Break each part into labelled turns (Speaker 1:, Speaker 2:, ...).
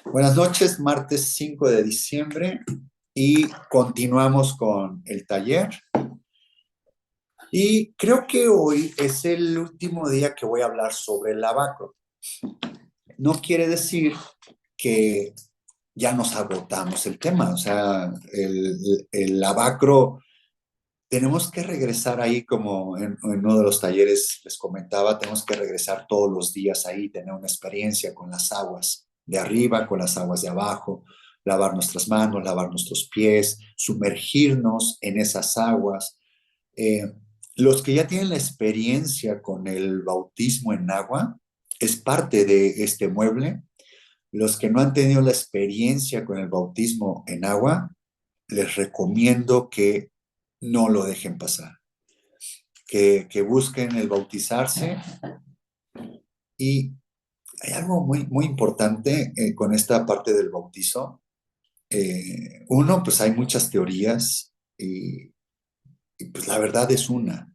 Speaker 1: Buenas noches, martes 5 de diciembre y continuamos con el taller. Y creo que hoy es el último día que voy a hablar sobre el lavacro. No quiere decir que ya nos agotamos el tema, o sea, el lavacro, tenemos que regresar ahí como en uno de los talleres les comentaba, tenemos que regresar todos los días ahí, tener una experiencia con las aguas de arriba, con las aguas de abajo, lavar nuestras manos, lavar nuestros pies, sumergirnos en esas aguas. Eh, los que ya tienen la experiencia con el bautismo en agua, es parte de este mueble. Los que no han tenido la experiencia con el bautismo en agua, les recomiendo que no lo dejen pasar, que busquen el bautizarse. Y hay algo muy importante con esta parte del bautizo. Uno, pues hay muchas teorías y pues la verdad es una.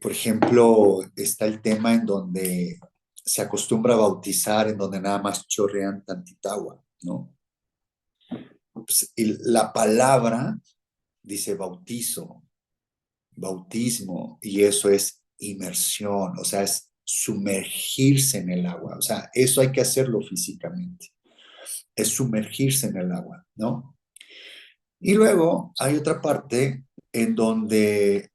Speaker 1: Por ejemplo, está el tema en donde se acostumbra a bautizar, en donde nada más chorrean tantita agua, ¿no? Pues, y la palabra dice bautizo, bautismo, y eso es inmersión, o sea, es sumergirse en el agua, o sea, eso hay que hacerlo físicamente, es sumergirse en el agua, ¿no? Y luego hay otra parte en donde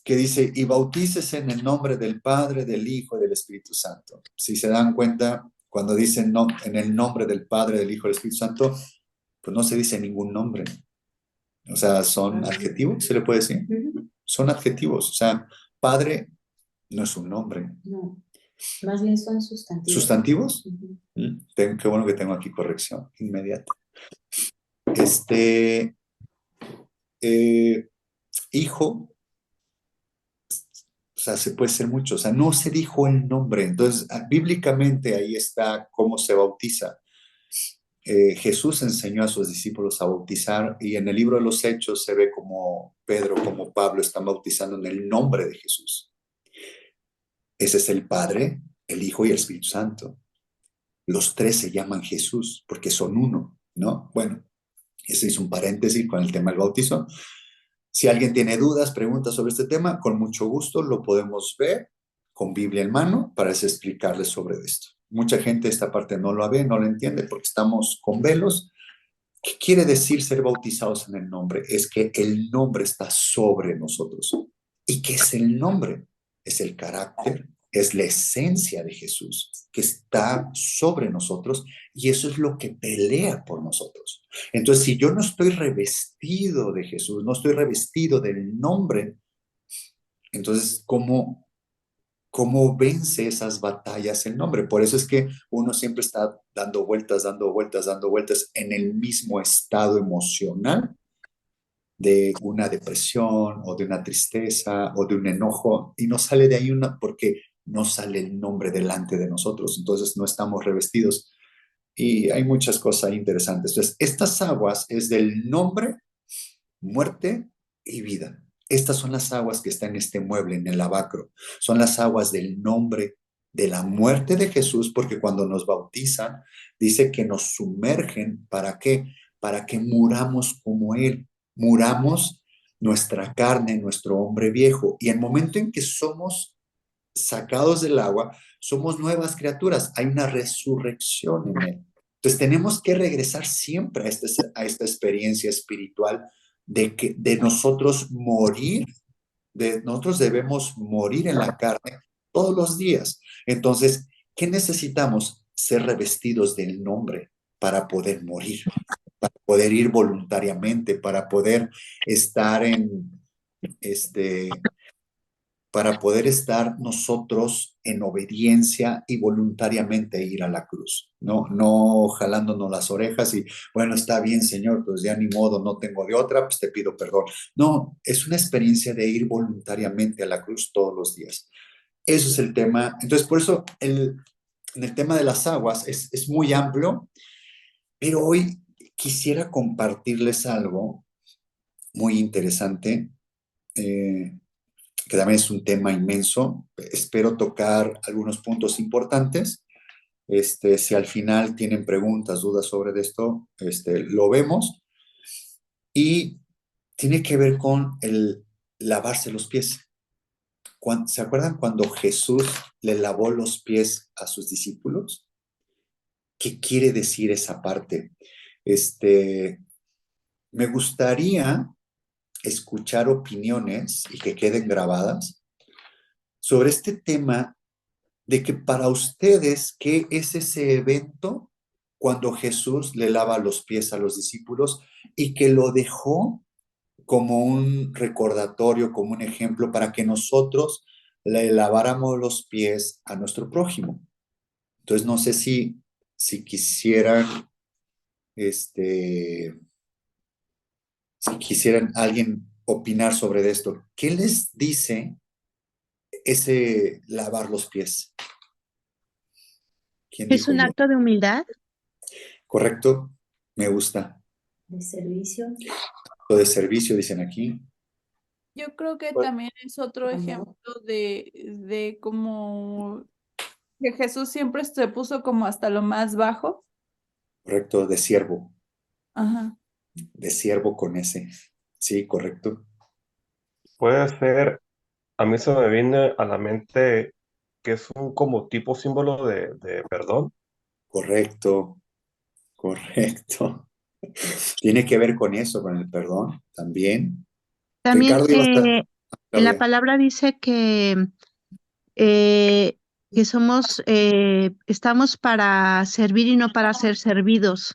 Speaker 1: que dice, y bautícese en el nombre del Padre, del Hijo y del Espíritu Santo. Si se dan cuenta, cuando dicen no, en el nombre del Padre, del Hijo y del Espíritu Santo, pues no se dice ningún nombre. O sea, son adjetivos, ¿se le puede decir? Son adjetivos. O sea, Padre no es un nombre.
Speaker 2: No, más bien son sustantivos.
Speaker 1: ¿Sustantivos? Qué bueno que tengo aquí corrección inmediata. Eh, hijo, o sea, se puede ser mucho, o sea, no se dijo el nombre. Entonces, bíblicamente ahí está cómo se bautiza. Jesús enseñó a sus discípulos a bautizar y en el libro de los Hechos se ve como Pedro, como Pablo están bautizando en el nombre de Jesús. Ese es el Padre, el Hijo y el Espíritu Santo. Los tres se llaman Jesús porque son uno, ¿no? Bueno, ese es un paréntesis con el tema del bautizo. Si alguien tiene dudas, preguntas sobre este tema, con mucho gusto lo podemos ver con Biblia en mano para explicarles sobre esto. Mucha gente esta parte no lo ve, no lo entiende porque estamos con velos. ¿Qué quiere decir ser bautizados en el nombre? Es que el nombre está sobre nosotros. ¿Y qué es el nombre? Es el carácter, es la esencia de Jesús que está sobre nosotros y eso es lo que pelea por nosotros. Entonces, si yo no estoy revestido de Jesús, no estoy revestido del nombre, entonces, ¿cómo vence esas batallas el nombre? Por eso es que uno siempre está dando vueltas, dando vueltas, dando vueltas en el mismo estado emocional de una depresión o de una tristeza o de un enojo y no sale de ahí una porque no sale el nombre delante de nosotros, entonces no estamos revestidos y hay muchas cosas interesantes. Entonces, estas aguas es del nombre, muerte y vida. Estas son las aguas que están en este mueble, en el lavacro. Son las aguas del nombre, de la muerte de Jesús, porque cuando nos bautizan, dice que nos sumergen. ¿Para qué? Para que muramos como Él. Muramos nuestra carne, nuestro hombre viejo. Y el momento en que somos sacados del agua, somos nuevas criaturas. Hay una resurrección en Él. Entonces tenemos que regresar siempre a esta experiencia espiritual de nosotros morir, de nosotros debemos morir en la carne todos los días. Entonces, ¿qué necesitamos? Ser revestidos del nombre para poder morir, para poder ir voluntariamente, para poder estar este, para poder estar nosotros en obediencia y voluntariamente ir a la cruz, no jalándonos las orejas y, bueno, está bien, Señor, pues ya ni modo, no tengo de otra, pues te pido perdón. No, es una experiencia de ir voluntariamente a la cruz todos los días. Eso es el tema. Entonces, por eso en el tema de las aguas es muy amplio, pero hoy quisiera compartirles algo muy interesante. Que también es un tema inmenso. Espero tocar algunos puntos importantes Si al final tienen preguntas, dudas sobre esto, lo vemos. Y tiene que ver con el lavarse los pies. ¿Se acuerdan cuando Jesús le lavó los pies a sus discípulos? ¿Qué quiere decir esa parte? Me gustaría escuchar opiniones y que queden grabadas sobre este tema de que para ustedes, ¿qué es ese evento cuando Jesús le lava los pies a los discípulos y que lo dejó como un recordatorio, como un ejemplo para que nosotros le laváramos los pies a nuestro prójimo? Entonces, no sé si quisieran, si quisieran alguien opinar sobre esto. ¿Qué les dice ese lavar los pies? ¿Quién
Speaker 3: Es
Speaker 1: dijo
Speaker 3: un
Speaker 1: yo?
Speaker 3: acto de humildad.
Speaker 1: ¿Correcto? Me gusta.
Speaker 2: De servicio,
Speaker 1: Lo de servicio, dicen aquí.
Speaker 4: Yo creo que
Speaker 5: Pues,
Speaker 4: también es otro
Speaker 2: amor.
Speaker 4: ejemplo de como que Jesús siempre se puso como hasta lo más bajo.
Speaker 1: Correcto,
Speaker 4: Ajá.
Speaker 1: de siervo con ese. Sí, correcto.
Speaker 5: puede ser, a mí se me viene a la mente que es un como tipo símbolo de perdón.
Speaker 1: Correcto, correcto. Tiene que ver con eso, con el perdón también.
Speaker 3: También
Speaker 1: Ricardo, ibas a...
Speaker 3: en la
Speaker 1: Claudia.
Speaker 3: palabra dice eh, que estamos para servir y no para ser servidos.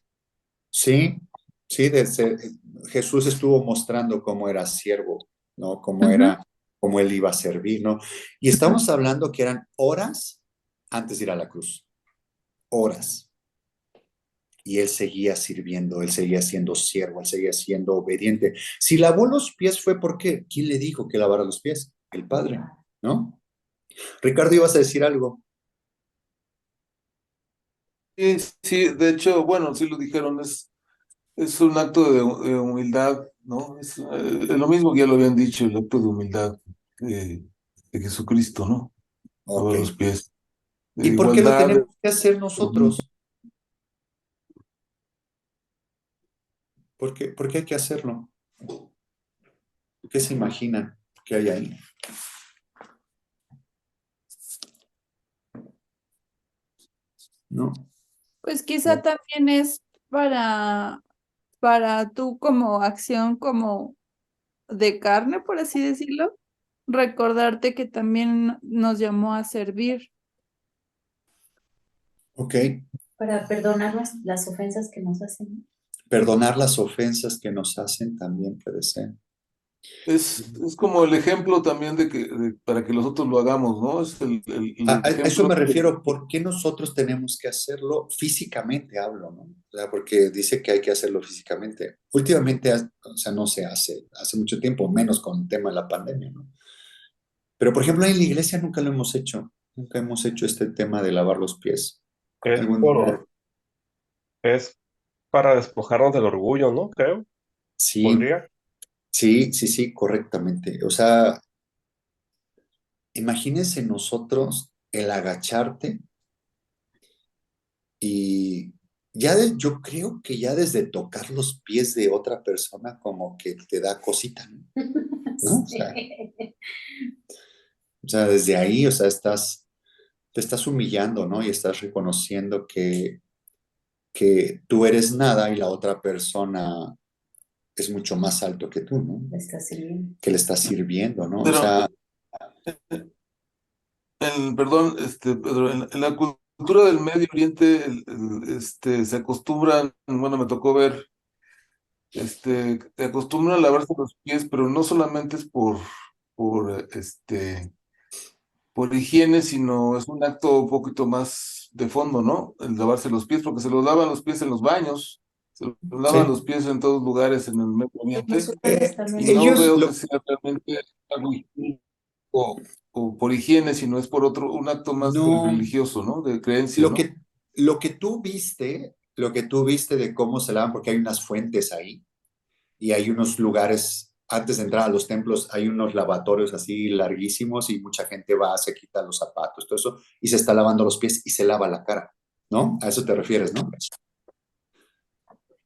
Speaker 1: Sí, sí, Jesús estuvo mostrando cómo era siervo, ¿no?
Speaker 3: Ujú,
Speaker 1: Cómo él iba a servir, ¿no? Y
Speaker 3: ujú.
Speaker 1: estamos hablando que eran horas antes de ir a la cruz, horas. Y él seguía sirviendo, él seguía siendo siervo, él seguía siendo obediente. Si lavó los pies fue porque, ¿quién le dijo que lavara los pies? El Padre, ¿no? Ricardo, ibas a decir algo.
Speaker 6: Sí, sí, de hecho, bueno, sí lo dijeron, es un acto de humildad, ¿no? Es lo mismo que ya lo habían dicho, el acto de humildad de Jesucristo, ¿no?
Speaker 1: Ok.
Speaker 6: Lavar los pies, de
Speaker 1: ¿Y por qué lo
Speaker 6: igualdad.
Speaker 1: tenemos que hacer nosotros? ¿Por qué hay que hacerlo? ¿Qué se imaginan que hay ahí? ¿No?
Speaker 4: Pues quizá también es para tú como acción como de carne, por así decirlo, recordarte que también nos llamó a servir.
Speaker 1: Ok.
Speaker 2: Para perdonar las ofensas que nos hacen.
Speaker 1: Perdonar las ofensas que nos hacen también puede ser.
Speaker 6: Es como el ejemplo también para que nosotros lo hagamos, ¿no? Es
Speaker 1: A
Speaker 6: el
Speaker 1: eso
Speaker 6: ejemplo.
Speaker 1: me refiero, ¿por qué nosotros tenemos que hacerlo físicamente, hablo, ¿no? O sea, porque dice que hay que hacerlo físicamente. Últimamente, o sea, no se hace mucho tiempo, menos con el tema de la pandemia, ¿no? Pero, por ejemplo, en la iglesia nunca hemos hecho este tema de lavar los pies.
Speaker 5: Es
Speaker 1: Algún día,
Speaker 5: por, es para despojarnos del orgullo, ¿no? Creo,
Speaker 1: sí,
Speaker 5: podría.
Speaker 1: sí, correctamente. O sea, imagínense nosotros el agacharte y yo creo que ya desde tocar los pies de otra persona como que te da cosita, ¿no? ¿No?
Speaker 2: Sí.
Speaker 1: O sea, desde ahí, o sea, te estás humillando, ¿no? Y estás reconociendo que tú eres nada y la otra persona es mucho más alto que tú, ¿no?
Speaker 2: Está sirviendo.
Speaker 1: Que le estás sirviendo, ¿no? O
Speaker 6: Pero,
Speaker 1: sea,
Speaker 6: perdón, Pedro, en la cultura del Medio Oriente, se acostumbran, bueno, me tocó ver, te acostumbran a lavarse los pies, pero no solamente es por, por higiene, sino es un acto un poquito más de fondo, ¿no? El lavarse los pies, porque se los lavan los pies en los baños, se los lavan
Speaker 1: sí.
Speaker 6: los pies en todos lugares en el Medio
Speaker 2: En
Speaker 6: Oriente,
Speaker 2: musulmanes
Speaker 6: y
Speaker 2: también.
Speaker 6: no
Speaker 1: Ellos,
Speaker 6: veo que sea realmente algo higiénico o por higiene, sino es por un acto más
Speaker 1: no,
Speaker 6: religioso, ¿no? De creencia,
Speaker 1: lo
Speaker 6: ¿no?
Speaker 1: que, lo que tú viste de cómo se lavan, porque hay unas fuentes ahí y hay unos lugares, antes de entrar a los templos, hay unos lavatorios así larguísimos y mucha gente va, se quita los zapatos, todo eso, y se está lavando los pies y se lava la cara. ¿no? A eso te refieres, ¿no?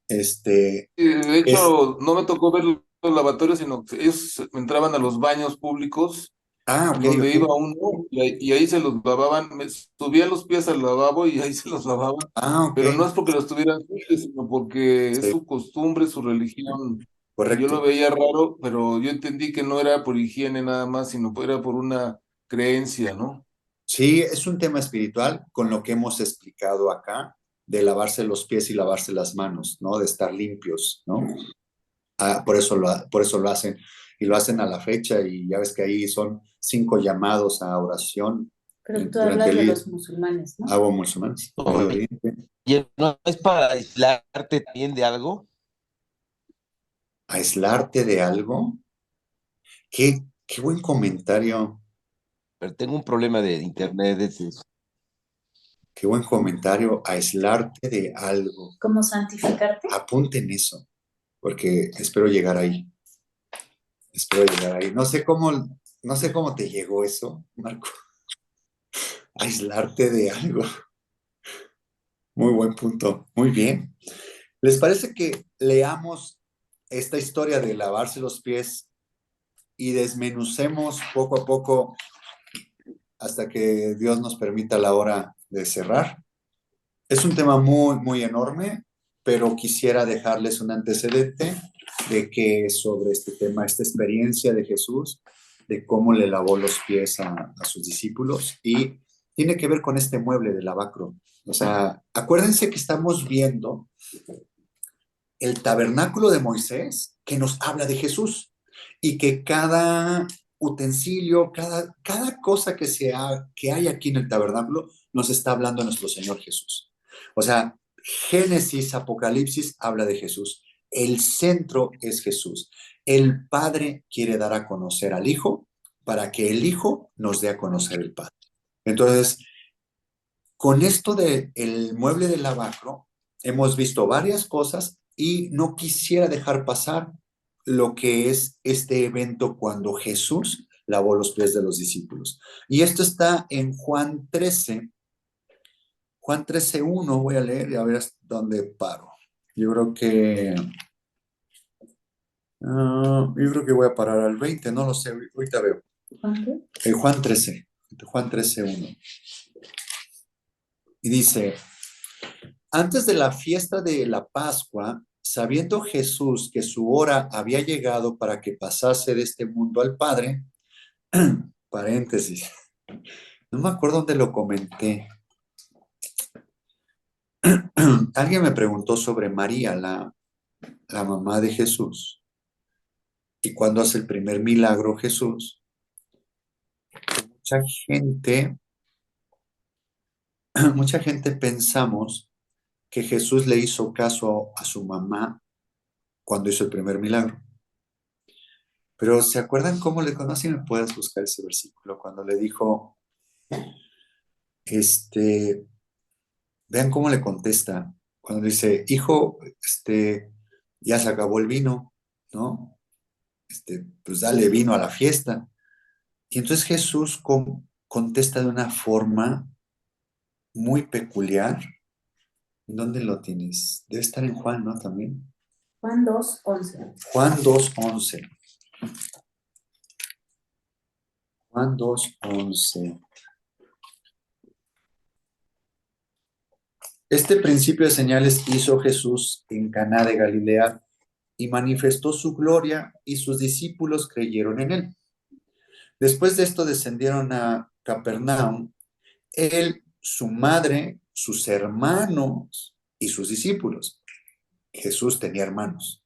Speaker 1: Este,
Speaker 6: De
Speaker 1: es,
Speaker 6: hecho, no me tocó ver los lavatorios, sino que ellos entraban a los baños públicos
Speaker 1: ok,
Speaker 6: donde
Speaker 1: ok.
Speaker 6: iba uno y ahí se los lavaban, subían los pies al lavabo y ahí se los lavaban,
Speaker 1: Ok,
Speaker 6: pero no es porque los tuvieran sucios, sino porque es
Speaker 1: sí,
Speaker 6: su costumbre, su religión. Y yo lo
Speaker 1: correcto.
Speaker 6: veía raro, pero yo entendí que no era por higiene nada más, sino era por una creencia, ¿no?
Speaker 1: Sí, es un tema espiritual con lo que hemos explicado acá, de lavarse los pies y lavarse las manos, ¿no? De estar limpios, ¿no? Por eso lo hacen. Y lo hacen a la fecha y ya ves que ahí son 5 llamados a oración
Speaker 2: Pero tú
Speaker 1: durante
Speaker 2: hablas
Speaker 1: el
Speaker 2: de
Speaker 1: día.
Speaker 2: los musulmanes, ¿no?
Speaker 1: Hago musulmanes.
Speaker 7: Oye, ¿no es para aislarte también de algo?
Speaker 1: Aislarte de algo. Qué buen comentario.
Speaker 7: Pero tengo un problema de internet.
Speaker 1: Qué buen comentario. Aislarte de algo.
Speaker 2: ¿Cómo santificarte?
Speaker 1: Apunten eso, porque espero llegar ahí. Espero llegar ahí. No sé cómo te llegó eso, Marco. Aislarte de algo. Muy buen punto. Muy bien. ¿Les parece que leamos esta historia de lavarse los pies y desmenucemos poco a poco hasta que Dios nos permita la hora de cerrar? Es un tema muy, muy enorme, pero quisiera dejarles un antecedente de que sobre este tema, esta experiencia de Jesús, de cómo le lavó los pies a sus discípulos y tiene que ver con este mueble de lavacro. O sea, acuérdense que estamos viendo el tabernáculo de Moisés que nos habla de Jesús y que cada utensilio, cada cosa que hay aquí en el tabernáculo nos está hablando de nuestro Señor Jesús. O sea, Génesis, Apocalipsis habla de Jesús. El centro es Jesús. El Padre quiere dar a conocer al Hijo para que el Hijo nos dé a conocer el Padre. Entonces, con esto del mueble de lavacro, hemos visto varias cosas y no quisiera dejar pasar lo que es este evento cuando Jesús lavó los pies de los discípulos. Y esto está en Juan 13:1, voy a leer y a ver hasta dónde paro. Yo creo que voy a parar al 20, no lo sé, ahorita veo.
Speaker 2: ¿Cuánto?
Speaker 1: Juan 13:1. Y dice, antes de la fiesta de la Pascua, sabiendo Jesús que su hora había llegado para que pasase de este mundo al Padre, paréntesis, no me acuerdo dónde lo comenté. Alguien me preguntó sobre María, la mamá de Jesús, y cuando hace el primer milagro Jesús, mucha gente, mucha gente pensamos que Jesús le hizo caso a su mamá cuando hizo el primer milagro. Pero ¿se acuerdan cómo le conocen? ¿Me puedes buscar ese versículo? Cuando le dijo, vean cómo le contesta. Cuando dice, hijo, ya se acabó el vino, ¿no? Pues dale vino a la fiesta. Y entonces Jesús contesta de una forma muy peculiar. ¿Dónde lo tienes? Debe estar en Juan, ¿no? También.
Speaker 2: Juan 2:11.
Speaker 1: Juan 2:11. Juan 2:11. Este principio de señales hizo Jesús en Caná de Galilea y manifestó su gloria y sus discípulos creyeron en él. Después de esto descendieron a Capernaum, él, su madre, sus hermanos y sus discípulos. Jesús tenía hermanos.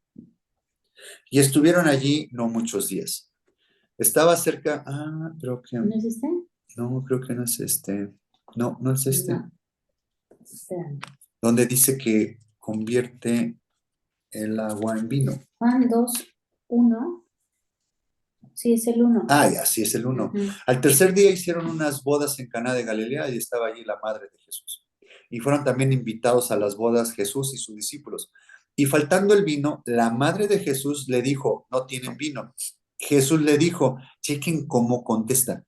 Speaker 1: Y estuvieron allí no muchos días. Estaba cerca, creo que,
Speaker 2: ¿No es este?
Speaker 1: no, creo que no es este. No, no es este.
Speaker 2: No. Espérame.
Speaker 1: Donde dice que convierte el agua en vino.
Speaker 2: Juan 2:1. Sí, es el 1.
Speaker 1: Ya, sí, es el 1. Al tercer día hicieron unas bodas en Caná de Galilea y estaba allí la madre de Jesús. Y fueron también invitados a las bodas Jesús y sus discípulos. Y faltando el vino, la madre de Jesús le dijo, no tienen vino. Jesús le dijo, chequen cómo contesta.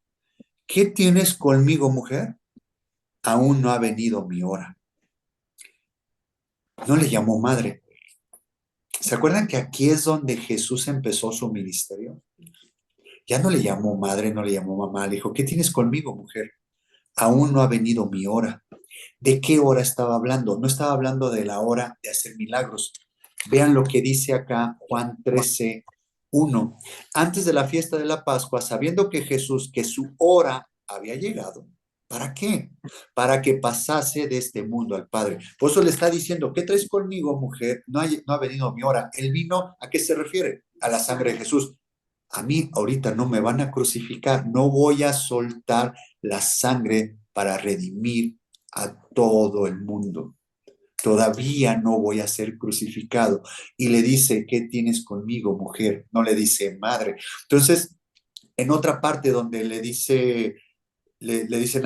Speaker 1: ¿Qué tienes conmigo, mujer? Aún no ha venido mi hora. no le llamó madre. ¿Se acuerdan que aquí es donde Jesús empezó su ministerio? Ya no le llamó madre, no le llamó mamá, le dijo, ¿qué tienes conmigo, mujer? Aún no ha venido mi hora. ¿De qué hora estaba hablando? No estaba hablando de la hora de hacer milagros. Vean lo que dice acá Juan 13:1. Antes de la fiesta de la Pascua, sabiendo que Jesús, que su hora había llegado, ¿para qué? Para que pasase de este mundo al Padre. Por eso le está diciendo, ¿qué traes conmigo, mujer? No ha venido mi hora. El vino, ¿a qué se refiere? A la sangre de Jesús. A mí ahorita no me van a crucificar, no voy a soltar la sangre para redimir a todo el mundo. Todavía no voy a ser crucificado. Y le dice, ¿qué tienes conmigo, mujer? No le dice, madre. Entonces, en otra parte donde le dicen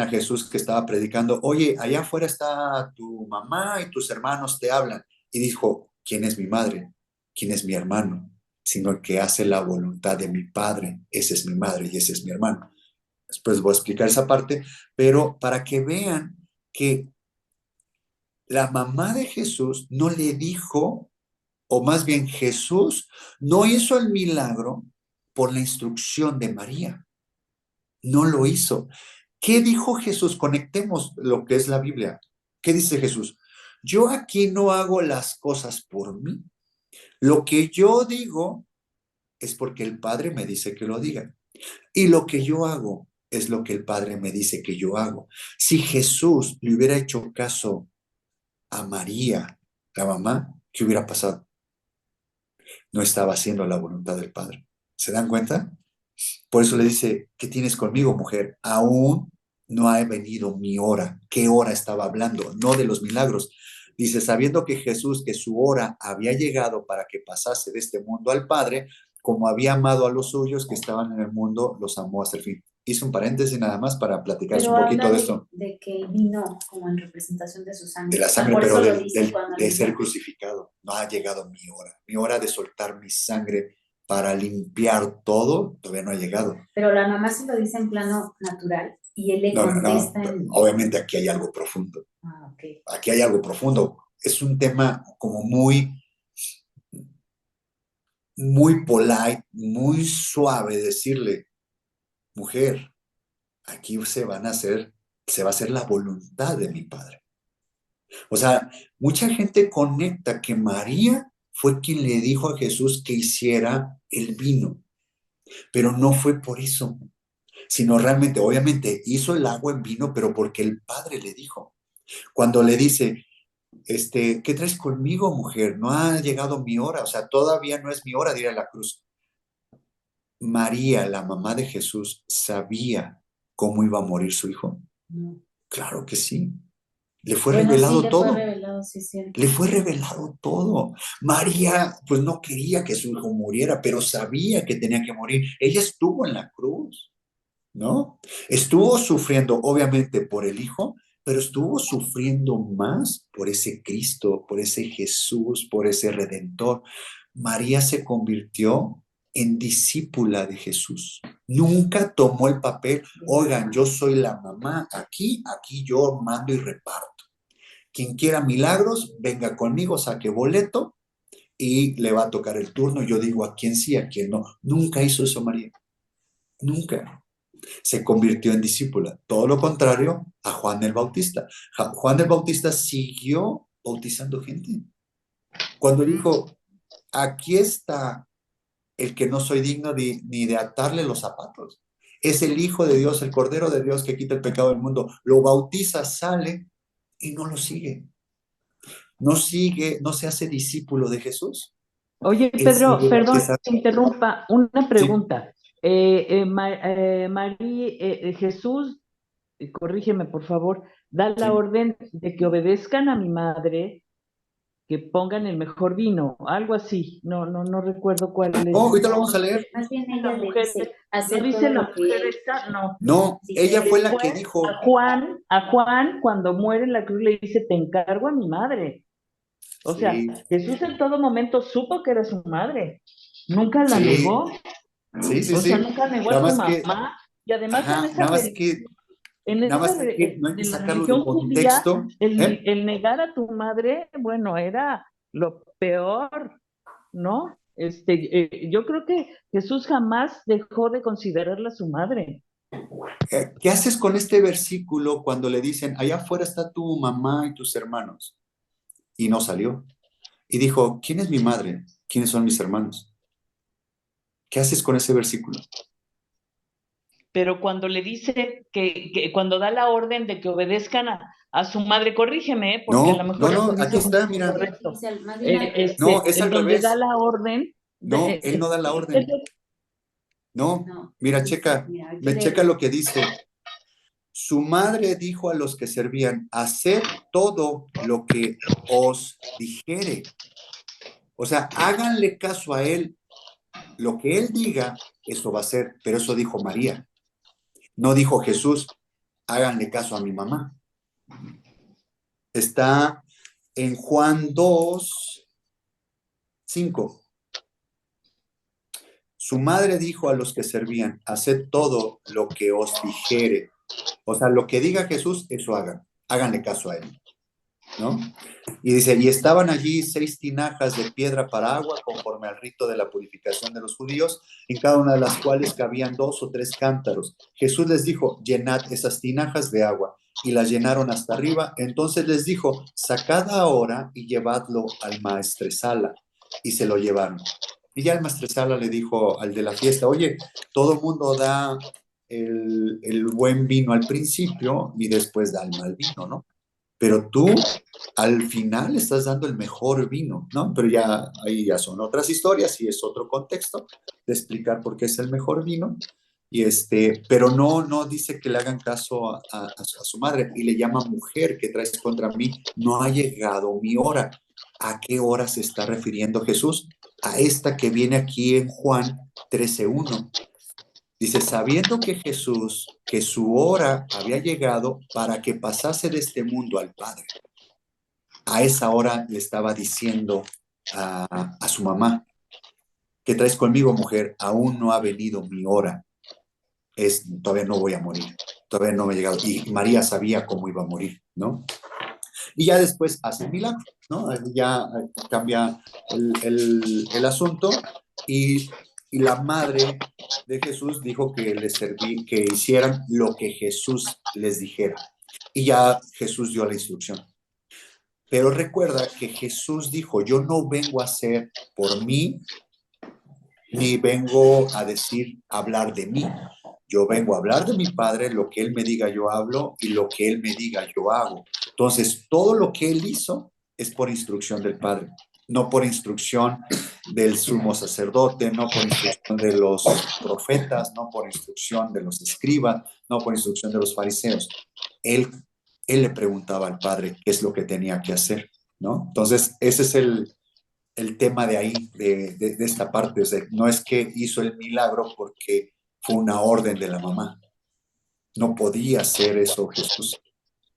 Speaker 1: a Jesús que estaba predicando, oye, allá afuera está tu mamá y tus hermanos te hablan. Y dijo, ¿quién es mi madre? ¿Quién es mi hermano? Sino el que hace la voluntad de mi Padre. Ese es mi madre y ese es mi hermano. Después voy a explicar esa parte, pero para que vean que la mamá de Jesús no le dijo, o más bien Jesús no hizo el milagro por la instrucción de María. No lo hizo. ¿Qué dijo Jesús? Conectemos lo que es la Biblia. ¿Qué dice Jesús? Yo aquí no hago las cosas por mí. Lo que yo digo es porque el Padre me dice que lo diga. Y lo que yo hago es lo que el Padre me dice que yo hago. Si Jesús le hubiera hecho caso a María, la mamá, ¿qué hubiera pasado? No estaba haciendo la voluntad del Padre. ¿Se dan cuenta? Por eso le dice, ¿qué tienes conmigo, mujer? Aún no ha venido mi hora. ¿Qué hora estaba hablando? No de los milagros. Dice, sabiendo que Jesús, que su hora había llegado para que pasase de este mundo al Padre, como había amado a los suyos que estaban en el mundo, los amó hasta el fin. Hice un paréntesis nada más para platicarles
Speaker 2: Pero
Speaker 1: un poquito
Speaker 2: habla
Speaker 1: de esto.
Speaker 2: de que vino como en representación de su sangre.
Speaker 1: De la sangre,
Speaker 2: Por
Speaker 1: pero
Speaker 2: eso lo dice cuando
Speaker 1: de
Speaker 2: le
Speaker 1: ser
Speaker 2: dice,
Speaker 1: crucificado. No ha llegado mi hora de soltar mi sangre para limpiar todo, todavía no ha llegado.
Speaker 2: pero la mamá se lo dice en plano natural y él le
Speaker 1: No,
Speaker 2: contesta en...
Speaker 1: obviamente aquí hay algo profundo.
Speaker 2: Ah, ok.
Speaker 1: Aquí hay algo profundo. Es un tema como muy polite, muy suave decirle, mujer, aquí se va a hacer la voluntad de mi Padre. O sea, mucha gente conecta que María fue quien le dijo a Jesús que hiciera el vino, pero no fue por eso, sino realmente, obviamente, hizo el agua en vino, pero porque el Padre le dijo. Cuando le dice, ¿qué traes conmigo, mujer? No ha llegado mi hora, o sea, todavía no es mi hora de ir a la cruz. María, la mamá de Jesús, ¿sabía cómo iba a morir su hijo?
Speaker 2: No.
Speaker 1: Claro que sí. Le fue
Speaker 2: Bueno,
Speaker 1: revelado
Speaker 2: sí, le
Speaker 1: todo.
Speaker 2: fue revelado, sí, cierto.
Speaker 1: Le fue revelado todo. María, pues no quería que su hijo muriera, pero sabía que tenía que morir. Ella estuvo en la cruz, ¿no? Estuvo sufriendo, obviamente, por el hijo, pero estuvo sufriendo más por ese Cristo, por ese Jesús, por ese Redentor. María se convirtió en discípula de Jesús. Nunca tomó el papel, oigan, yo soy la mamá, aquí yo mando y reparto. Quien quiera milagros, venga conmigo, saque boleto y le va a tocar el turno. Yo digo a quién sí, a quién no. Nunca hizo eso María. Nunca. Se convirtió en discípula. Todo lo contrario a Juan el Bautista. Juan el Bautista siguió bautizando gente. Cuando dijo, aquí está el que no soy digno ni de atarle los zapatos. Es el Hijo de Dios, el Cordero de Dios que quita el pecado del mundo. Lo bautiza, sale y no lo sigue. No sigue, no se hace discípulo de Jesús.
Speaker 8: Oye,
Speaker 1: Él
Speaker 8: Pedro,
Speaker 1: sigue
Speaker 8: perdón
Speaker 1: bautizando.
Speaker 8: que interrumpa, una
Speaker 1: Sí.
Speaker 8: pregunta. Jesús, corrígeme por favor, da la
Speaker 1: Sí.
Speaker 8: orden de que obedezcan a mi madre, que pongan el mejor vino, algo así. No recuerdo cuál es.
Speaker 1: Oh, ahorita lo vamos a leer.
Speaker 2: Más bien
Speaker 8: La
Speaker 2: ella le
Speaker 8: mujer,
Speaker 2: dice,
Speaker 8: ¿no
Speaker 2: hacer
Speaker 8: dice
Speaker 2: todo
Speaker 8: la
Speaker 2: lo que
Speaker 8: mujer
Speaker 2: él...
Speaker 8: esta? No.
Speaker 1: No,
Speaker 2: Sí,
Speaker 1: ella fue la que
Speaker 8: Después,
Speaker 1: dijo.
Speaker 8: a Juan, cuando muere en la cruz, le dice, te encargo a mi madre. O sea,
Speaker 1: Sí.
Speaker 8: Jesús en todo momento supo que era su madre. Nunca la
Speaker 1: Sí.
Speaker 8: negó.
Speaker 1: Sí,
Speaker 8: O sea, nunca negó
Speaker 1: Nada
Speaker 8: a su
Speaker 1: más que,
Speaker 8: mamá. Y además
Speaker 1: ajá,
Speaker 8: en esa
Speaker 1: nada más que,
Speaker 8: En
Speaker 1: Nada más
Speaker 8: esa,
Speaker 1: no hay que
Speaker 8: en la
Speaker 1: sacarlo de
Speaker 8: religión judía,
Speaker 1: contexto. ¿Eh?
Speaker 8: el negar a tu madre, bueno, era lo peor, ¿no? Yo creo que Jesús jamás dejó de considerarla su madre.
Speaker 1: ¿Qué haces con este versículo cuando le dicen, allá afuera está tu mamá y tus hermanos? Y no salió. Y dijo, ¿quién es mi madre? ¿Quiénes son mis hermanos? ¿Qué haces con ese versículo?
Speaker 8: Pero cuando le dice que cuando da la orden de que obedezcan a su madre, corrígeme, porque a lo
Speaker 1: No, no,
Speaker 8: mejor
Speaker 1: no,
Speaker 8: esto
Speaker 1: aquí
Speaker 8: dice
Speaker 1: está, mira.
Speaker 8: correcto.
Speaker 2: Dice más bien al revés.
Speaker 1: No, es
Speaker 8: En
Speaker 1: al
Speaker 8: donde da
Speaker 1: revés.
Speaker 8: la orden,
Speaker 1: No, él no da la orden. No,
Speaker 2: No,
Speaker 1: mira,
Speaker 2: dice,
Speaker 1: checa,
Speaker 2: mira, hay que
Speaker 1: me checa
Speaker 2: leerlo.
Speaker 1: lo que dice. Su madre dijo a los que servían, haced todo lo que os dijere. O sea, háganle caso a él. Lo que él diga, eso va a ser. Pero eso dijo María. No dijo Jesús, háganle caso a mi mamá. Está en Juan 2:5. Su madre dijo a los que servían, haced todo lo que os dijere. O sea, lo que diga Jesús, eso hagan. Háganle caso a él, ¿no? Y dice, y estaban allí 6 tinajas de piedra para agua, conforme al rito de la purificación de los judíos, en cada una de las cuales cabían 2 o 3 cántaros. Jesús les dijo, llenad esas tinajas de agua. Y las llenaron hasta arriba. Entonces les dijo, sacad ahora y llevadlo al maestresala. Y se lo llevaron. Y ya el maestresala le dijo al de la fiesta, oye, todo el mundo da el buen vino al principio y después da el mal vino, ¿no? Pero tú al final estás dando el mejor vino, ¿no? Pero ya ahí ya son otras historias y es otro contexto de explicar por qué es el mejor vino. Y pero no dice que le hagan caso a su madre y le llama mujer que traes contra mí. No ha llegado mi hora. ¿A qué hora se está refiriendo Jesús? A esta que viene aquí en Juan 13:1. Dice, sabiendo que Jesús, que su hora había llegado para que pasase de este mundo al Padre. A esa hora le estaba diciendo a su mamá, ¿qué traes conmigo, mujer? Aún no ha venido mi hora. Todavía no voy a morir. Todavía no me ha llegado. Y María sabía cómo iba a morir, ¿no? Y ya después hace el milagro, ¿no? Ya cambia el asunto y la madre de Jesús dijo que que hicieran lo que Jesús les dijera. Y ya Jesús dio la instrucción. Pero recuerda que Jesús dijo, yo no vengo a hacer por mí, ni vengo a hablar de mí. Yo vengo a hablar de mi Padre, lo que Él me diga yo hablo y lo que Él me diga yo hago. Entonces, todo lo que Él hizo es por instrucción del Padre, no por instrucción del sumo sacerdote, no por instrucción de los profetas, no por instrucción de los escribas, no por instrucción de los fariseos. Él le preguntaba al Padre qué es lo que tenía que hacer, ¿no? Entonces, ese es el tema de ahí, de esta parte. O sea, no es que hizo el milagro porque fue una orden de la mamá. No podía hacer eso Jesús.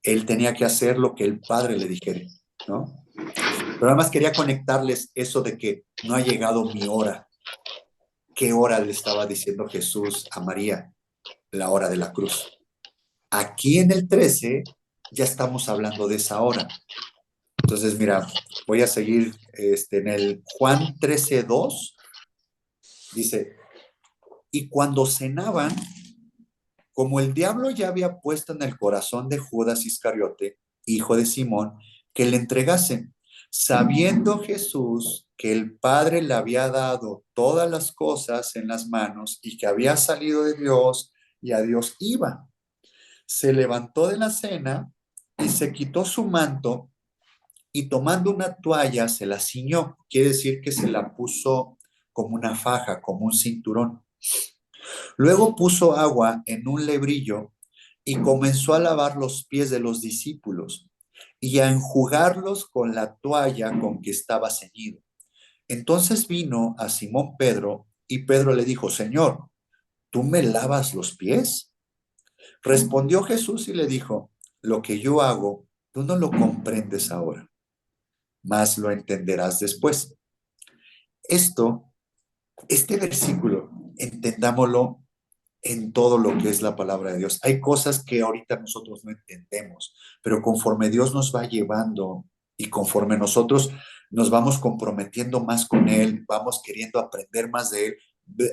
Speaker 1: Él tenía que hacer lo que el Padre le dijera, ¿no? Pero además quería conectarles eso de que no ha llegado mi hora. ¿Qué hora le estaba diciendo Jesús a María? La hora de la cruz. Aquí en el 13 ya estamos hablando de esa hora. Entonces, mira, voy a seguir en el Juan 13:2. Dice, y cuando cenaban, como el diablo ya había puesto en el corazón de Judas Iscariote, hijo de Simón, que le entregase, sabiendo Jesús que el Padre le había dado todas las cosas en las manos y que había salido de Dios y a Dios iba. Se levantó de la cena y se quitó su manto y tomando una toalla se la ciñó. Quiere decir que se la puso como una faja, como un cinturón. Luego puso agua en un lebrillo y comenzó a lavar los pies de los discípulos y a enjugarlos con la toalla con que estaba ceñido. Entonces vino a Simón Pedro y Pedro le dijo, Señor, ¿tú me lavas los pies? Respondió Jesús y le dijo, lo que yo hago, tú no lo comprendes ahora, mas lo entenderás después. Este versículo, entendámoslo en todo lo que es la palabra de Dios. Hay cosas que ahorita nosotros no entendemos, pero conforme Dios nos va llevando y conforme nosotros nos vamos comprometiendo más con Él, vamos queriendo aprender más de Él,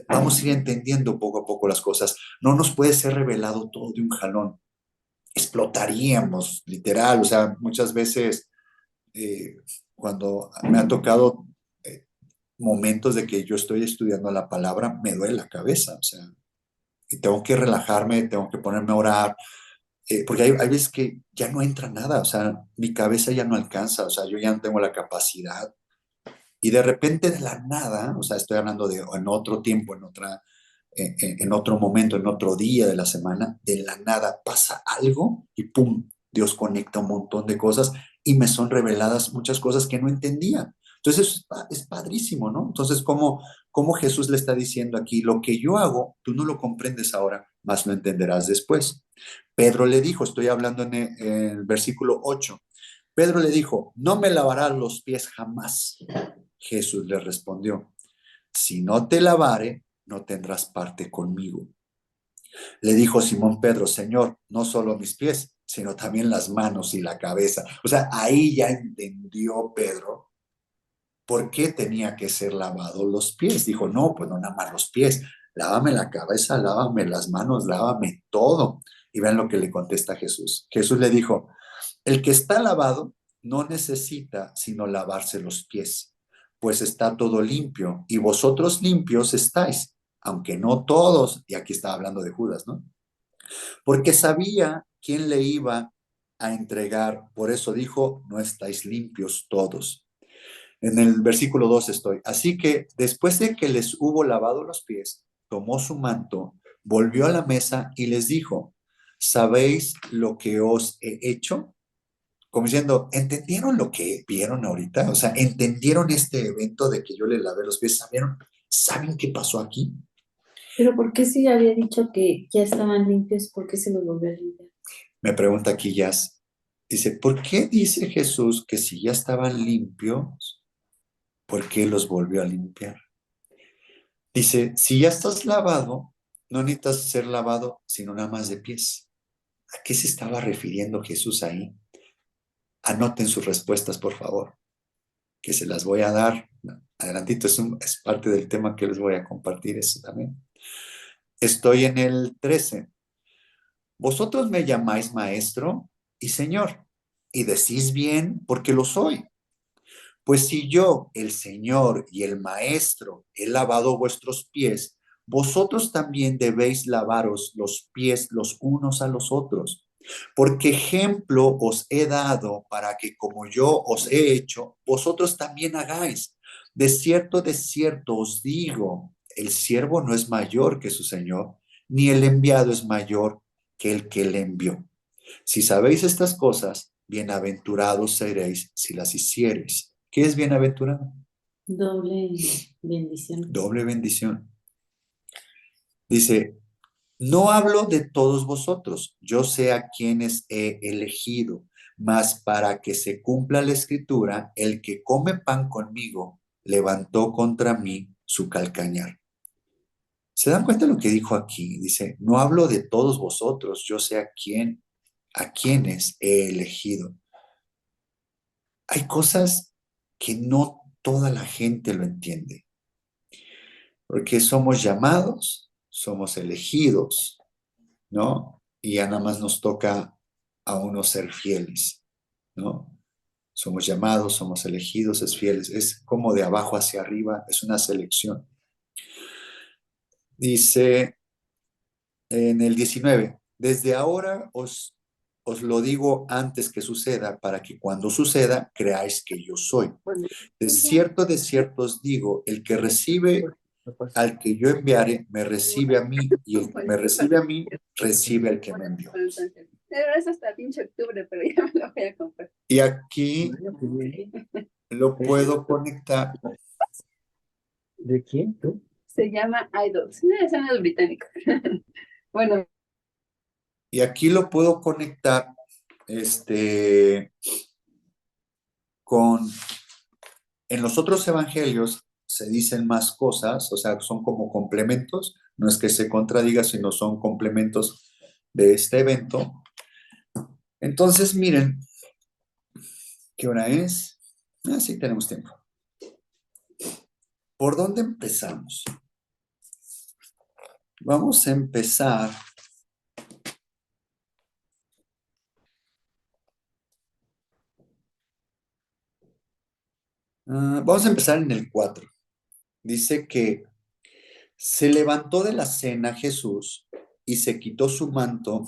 Speaker 1: vamos a ir entendiendo poco a poco las cosas. No nos puede ser revelado todo de un jalón. Explotaríamos, literal. O sea, muchas veces cuando me ha tocado momentos de que yo estoy estudiando la palabra, me duele la cabeza, o sea, y tengo que relajarme, tengo que ponerme a orar, porque hay veces que ya no entra nada, o sea, mi cabeza ya no alcanza, o sea, yo ya no tengo la capacidad, y de repente de la nada, o sea, estoy hablando de en otro tiempo, en otro momento, en otro día de la semana, de la nada pasa algo y ¡pum! Dios conecta un montón de cosas y me son reveladas muchas cosas que no entendía. Entonces es padrísimo, ¿no? Entonces, ¿cómo Jesús le está diciendo aquí? Lo que yo hago, tú no lo comprendes ahora, más lo entenderás después. Pedro le dijo, estoy hablando en el versículo 8, Pedro le dijo, no me lavarás los pies jamás. Jesús le respondió, si no te lavare, no tendrás parte conmigo. Le dijo Simón Pedro, Señor, no solo mis pies, sino también las manos y la cabeza. O sea, ahí ya entendió Pedro por qué tenía que ser lavado los pies. Dijo, no, pues no nada más los pies, lávame la cabeza, lávame las manos, lávame todo. Y vean lo que le contesta Jesús. Jesús le dijo, el que está lavado no necesita sino lavarse los pies, pues está todo limpio y vosotros limpios estáis, aunque no todos, y aquí está hablando de Judas, ¿no? Porque sabía quién le iba a entregar, por eso dijo, no estáis limpios todos. En el versículo 2 estoy. Así que después de que les hubo lavado los pies, tomó su manto, volvió a la mesa y les dijo, ¿sabéis lo que os he hecho? Como diciendo, ¿entendieron lo que vieron ahorita? O sea, ¿entendieron este evento de que yo le lavé los pies? ¿Saben qué pasó aquí?
Speaker 2: Pero ¿por qué si había dicho que ya estaban limpios? ¿Por qué se los volvió a limpiar?
Speaker 1: Me pregunta aquí Jazz. Dice, ¿por qué dice Jesús que si ya estaban limpios, por qué los volvió a limpiar? Dice, si ya estás lavado, no necesitas ser lavado, sino nada más de pies. ¿A qué se estaba refiriendo Jesús ahí? Anoten sus respuestas, por favor, que se las voy a dar. Adelantito, es parte del tema que les voy a compartir eso también. Estoy en el 13. Vosotros me llamáis maestro y señor, y decís bien porque lo soy. Pues si yo, el Señor y el Maestro, he lavado vuestros pies, vosotros también debéis lavaros los pies los unos a los otros. Porque ejemplo os he dado para que como yo os he hecho, vosotros también hagáis. De cierto os digo, el siervo no es mayor que su Señor, ni el enviado es mayor que el que le envió. Si sabéis estas cosas, bienaventurados seréis si las hiciereis. ¿Qué es bienaventurado?
Speaker 2: Doble bendición.
Speaker 1: Doble bendición. Dice, no hablo de todos vosotros, yo sé a quienes he elegido, mas para que se cumpla la escritura, el que come pan conmigo levantó contra mí su calcañar. ¿Se dan cuenta de lo que dijo aquí? Dice, no hablo de todos vosotros, yo sé a quienes he elegido. Hay cosas que no toda la gente lo entiende, porque somos llamados, somos elegidos, ¿no? Y ya nada más nos toca a uno ser fieles, ¿no? Somos llamados, somos elegidos, es fieles, es como de abajo hacia arriba, es una selección. Dice en el 19, desde ahora os lo digo antes que suceda, para que cuando suceda creáis que yo soy. De cierto os digo, el que recibe al que yo enviare, me recibe a mí, y el que me recibe a mí, recibe al que me envió.
Speaker 9: Pero es hasta pinche octubre, pero ya me lo voy a comprar.
Speaker 1: Y aquí lo puedo conectar.
Speaker 7: ¿De quién? ¿Tú?
Speaker 9: Se llama Idols, son los británicos. Bueno.
Speaker 1: Y aquí lo puedo conectar en los otros evangelios se dicen más cosas, o sea, son como complementos, no es que se contradiga, sino son complementos de este evento. Entonces, miren, ¿qué hora es? Sí, tenemos tiempo. ¿Por dónde empezamos? Vamos a empezar. Vamos a empezar en el 4. Dice que se levantó de la cena Jesús y se quitó su manto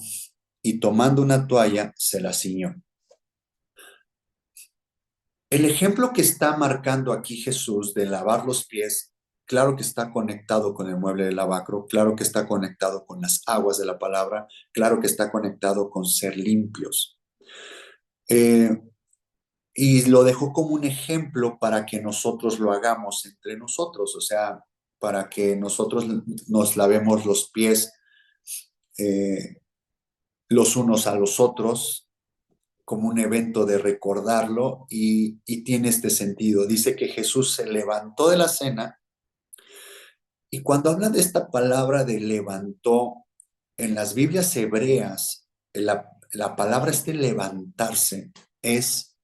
Speaker 1: y tomando una toalla se la ciñó. El ejemplo que está marcando aquí Jesús de lavar los pies, claro que está conectado con el mueble del lavacro, claro que está conectado con las aguas de la palabra, claro que está conectado con ser limpios. Y lo dejó como un ejemplo para que nosotros lo hagamos entre nosotros, o sea, para que nosotros nos lavemos los pies los unos a los otros, como un evento de recordarlo, y tiene este sentido. Dice que Jesús se levantó de la cena, y cuando habla de esta palabra de levantó, en las Biblias hebreas, la palabra levantarse es,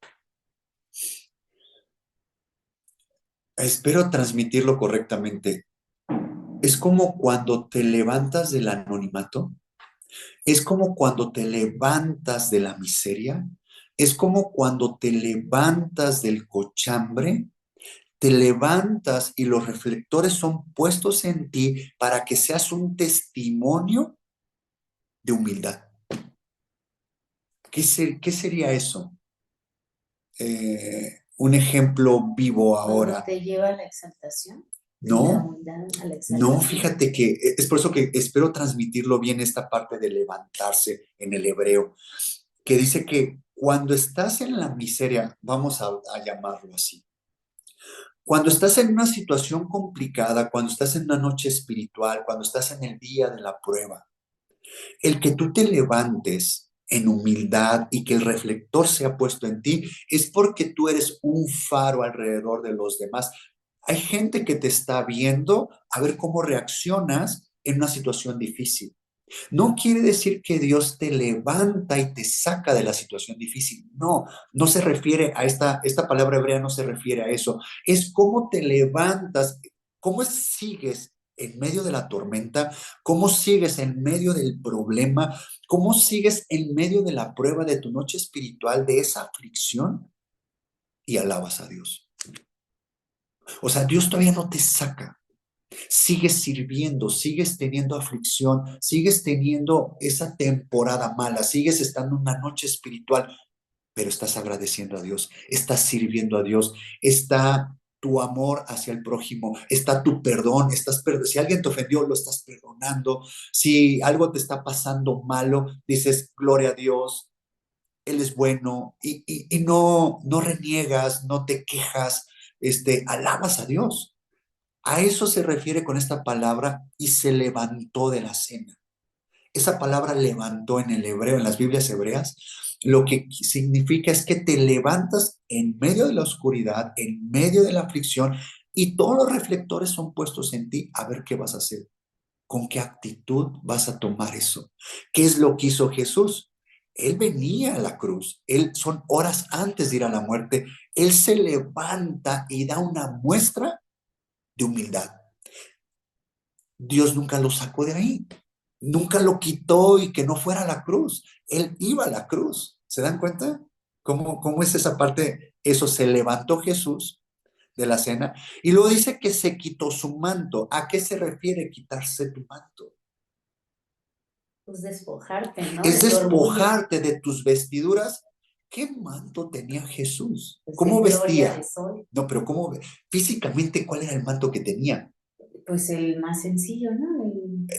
Speaker 1: espero transmitirlo correctamente, es como cuando te levantas del anonimato, es como cuando te levantas de la miseria, es como cuando te levantas del cochambre, te levantas y los reflectores son puestos en ti para que seas un testimonio de humildad. ¿Qué sería eso? Un ejemplo vivo ahora.
Speaker 2: ¿Cuando te lleva a la exaltación?
Speaker 1: No,
Speaker 2: La humildad a la exaltación.
Speaker 1: no, fíjate que es por eso que espero transmitirlo bien esta parte de levantarse en el hebreo, que dice que cuando estás en la miseria, vamos a llamarlo así, cuando estás en una situación complicada, cuando estás en una noche espiritual, cuando estás en el día de la prueba, el que tú te levantes en humildad y que el reflector sea puesto en ti es porque tú eres un faro alrededor de los demás. Hay gente que te está viendo a ver cómo reaccionas en una situación difícil. No quiere decir que Dios te levanta y te saca de la situación difícil. No, no se refiere a esta palabra hebrea, no se refiere a eso. Es cómo te levantas, cómo sigues en medio de la tormenta, cómo sigues en medio del problema, cómo sigues en medio de la prueba de tu noche espiritual, de esa aflicción, y alabas a Dios. O sea, Dios todavía no te saca. Sigues sirviendo, sigues teniendo aflicción, sigues teniendo esa temporada mala, sigues estando en una noche espiritual, pero estás agradeciendo a Dios, estás sirviendo a Dios, está tu amor hacia el prójimo, está tu perdón, si alguien te ofendió, lo estás perdonando, si algo te está pasando malo, dices, gloria a Dios, Él es bueno, y no reniegas, no te quejas, alabas a Dios. A eso se refiere con esta palabra y se levantó de la cena. Esa palabra levantó en el hebreo, en las Biblias hebreas, lo que significa es que te levantas en medio de la oscuridad, en medio de la aflicción, y todos los reflectores son puestos en ti a ver qué vas a hacer, con qué actitud vas a tomar eso. ¿Qué es lo que hizo Jesús? Él venía a la cruz, son horas antes de ir a la muerte, Él se levanta y da una muestra de humildad. Dios nunca lo sacó de ahí, nunca lo quitó y que no fuera a la cruz. Él iba a la cruz. ¿Se dan cuenta? ¿Cómo es esa parte? Eso, se levantó Jesús de la cena y luego dice que se quitó su manto. ¿A qué se refiere quitarse tu manto?
Speaker 2: Pues despojarte, ¿no?
Speaker 1: Es
Speaker 2: De tu orgullo.
Speaker 1: despojarte de tus vestiduras. ¿Qué manto tenía Jesús?
Speaker 2: Pues
Speaker 1: ¿Cómo
Speaker 2: de gloria,
Speaker 1: vestía?
Speaker 2: de sol.
Speaker 1: No, pero ¿cómo? Físicamente, ¿cuál era el manto que tenía?
Speaker 2: Pues el más sencillo, ¿no?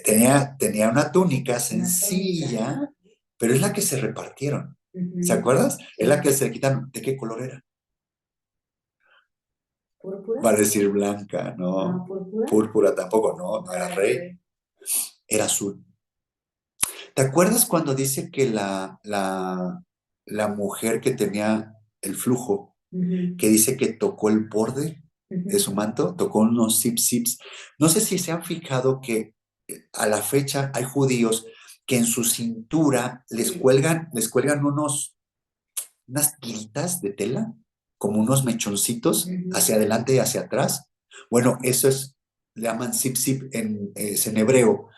Speaker 1: Tenía una túnica
Speaker 2: Una
Speaker 1: sencilla,
Speaker 2: túnica.
Speaker 1: pero es la que se repartieron.
Speaker 2: Ujú.
Speaker 1: ¿Se acuerdas? Es la
Speaker 2: Sí.
Speaker 1: que se quitaron. ¿De qué color era?
Speaker 2: ¿Púrpura?
Speaker 1: Va a decir blanca, no.
Speaker 2: No, ¿púrpura?
Speaker 1: Púrpura tampoco, no era rey. Era azul. ¿Te acuerdas cuando dice que la mujer que tenía el flujo,
Speaker 2: Ujú.
Speaker 1: que dice que tocó el borde de su manto, tocó unos zip-zips. No sé si se han fijado que a la fecha hay judíos que en su cintura les cuelgan unas tiritas de tela, como unos mechoncitos hacia adelante y hacia atrás. Bueno, eso le llaman zip-zip es en hebreo.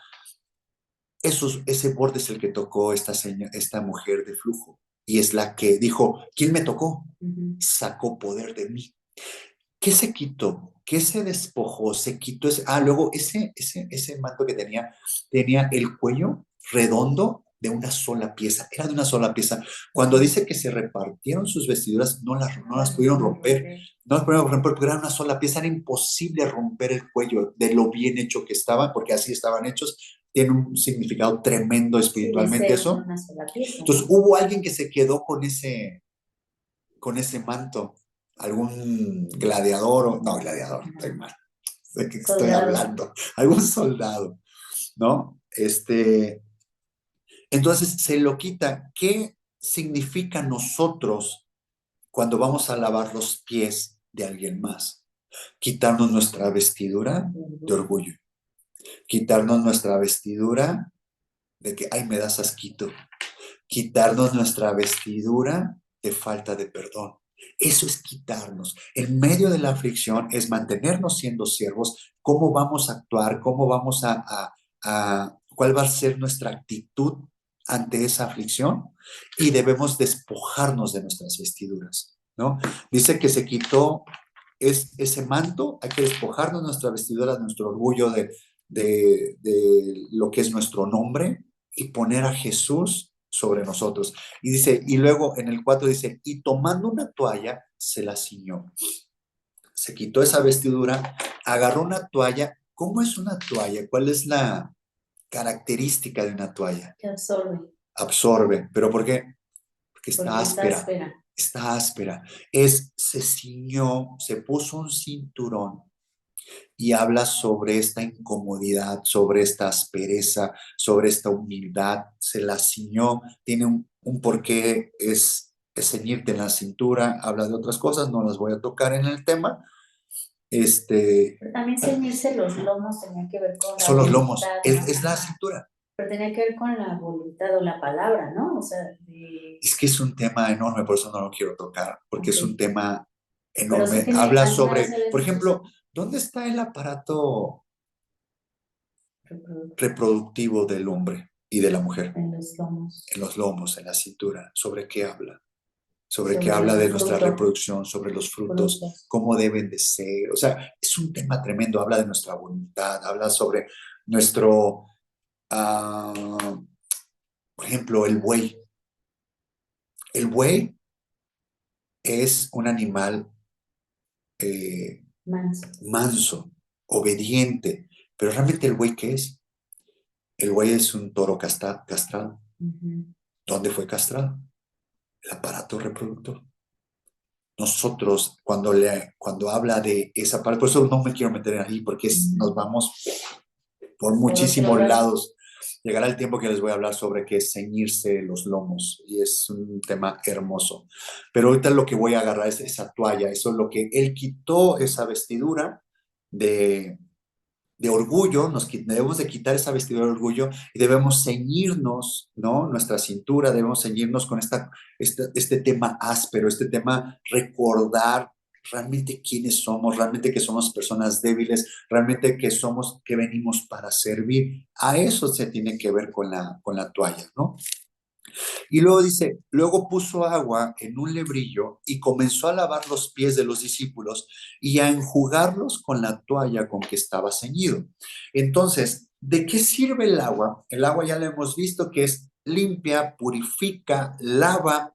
Speaker 1: Ese borde es el que tocó esta mujer de flujo. Y es la que dijo, ¿quién me tocó? Sacó poder de mí. ¿Qué se quitó? ¿Qué se despojó? Se quitó luego ese manto que tenía el cuello redondo de una sola pieza, era de una sola pieza. Cuando dice que se repartieron sus vestiduras, no las pudieron romper, no las pudieron romper porque era una sola pieza, era imposible romper el cuello de lo bien hecho que estaban, porque así estaban hechos. Tiene un significado tremendo espiritualmente eso. Entonces hubo alguien que se quedó con ese manto, algún gladiador, no, gladiador, estoy mal, ¿de qué estoy hablando? Algún soldado, ¿no? Entonces se lo quita. ¿Qué significa nosotros cuando vamos a lavar los pies de alguien más? Quitarnos nuestra vestidura de orgullo, quitarnos nuestra vestidura de que, ay, me das asquito, quitarnos nuestra vestidura de falta de perdón. Eso es quitarnos. En medio de la aflicción es mantenernos siendo siervos. ¿Cómo vamos a actuar? ¿Cómo vamos cuál va a ser nuestra actitud ante esa aflicción? Y debemos despojarnos de nuestras vestiduras, ¿no? Dice que se quitó ese manto, hay que despojarnos de nuestra vestidura, de nuestro orgullo, de lo que es nuestro nombre, y poner a Jesús sobre nosotros. Y dice, y luego en el 4 dice, y tomando una toalla, se la ciñó. Se quitó esa vestidura, agarró una toalla. ¿Cómo es una toalla? ¿Cuál es la característica de una toalla?
Speaker 2: Que absorbe.
Speaker 1: Absorbe. ¿Pero por qué? Porque está
Speaker 2: Porque
Speaker 1: áspera. Está áspera. Se ciñó, se puso un cinturón y habla sobre esta incomodidad, sobre esta aspereza, sobre esta humildad. Se la ciñó, tiene un porqué, es ceñirte en la cintura, habla de otras cosas, no las voy a tocar en el tema.
Speaker 2: Pero también ceñirse los lomos tenía que ver con
Speaker 1: son los lomos,
Speaker 2: voluntad, ¿no?
Speaker 1: es la cintura.
Speaker 2: Pero tenía que ver con la voluntad o la palabra, ¿no? O sea,
Speaker 1: es que es un tema enorme, por eso no lo quiero tocar, porque es un tema enorme.
Speaker 2: Sí
Speaker 1: habla sobre, por ejemplo, ¿dónde está el aparato reproductivo del hombre y de la mujer?
Speaker 2: En los lomos.
Speaker 1: En los lomos, en la cintura. ¿Sobre qué habla? Sobre qué habla de nuestra reproducción, sobre los frutos, cómo deben de ser. O sea, es un tema tremendo. Habla de nuestra voluntad, habla sobre nuestro, por ejemplo, el buey. El buey es un animal manso, obediente. Pero realmente el buey, ¿qué es? El buey es un toro castrado. ¿Dónde fue castrado? El aparato reproductor. Nosotros, cuando habla de esa parte, por eso no me quiero meter ahí, porque nos vamos por muchísimos lados. Llegará el tiempo que les voy a hablar sobre qué es ceñirse los lomos, y es un tema hermoso. Pero ahorita lo que voy a agarrar es esa toalla, eso es lo que él quitó, esa vestidura de orgullo. Debemos de quitar esa vestidura de orgullo y debemos ceñirnos, ¿no? Nuestra cintura, debemos ceñirnos con este tema áspero, este tema recordar realmente quiénes somos, realmente que somos personas débiles, realmente que venimos para servir. A eso se tiene que ver con la toalla, ¿no? Y luego dice, luego puso agua en un lebrillo y comenzó a lavar los pies de los discípulos y a enjugarlos con la toalla con que estaba ceñido. Entonces, ¿de qué sirve el agua? El agua ya lo hemos visto que es limpia, purifica, lava,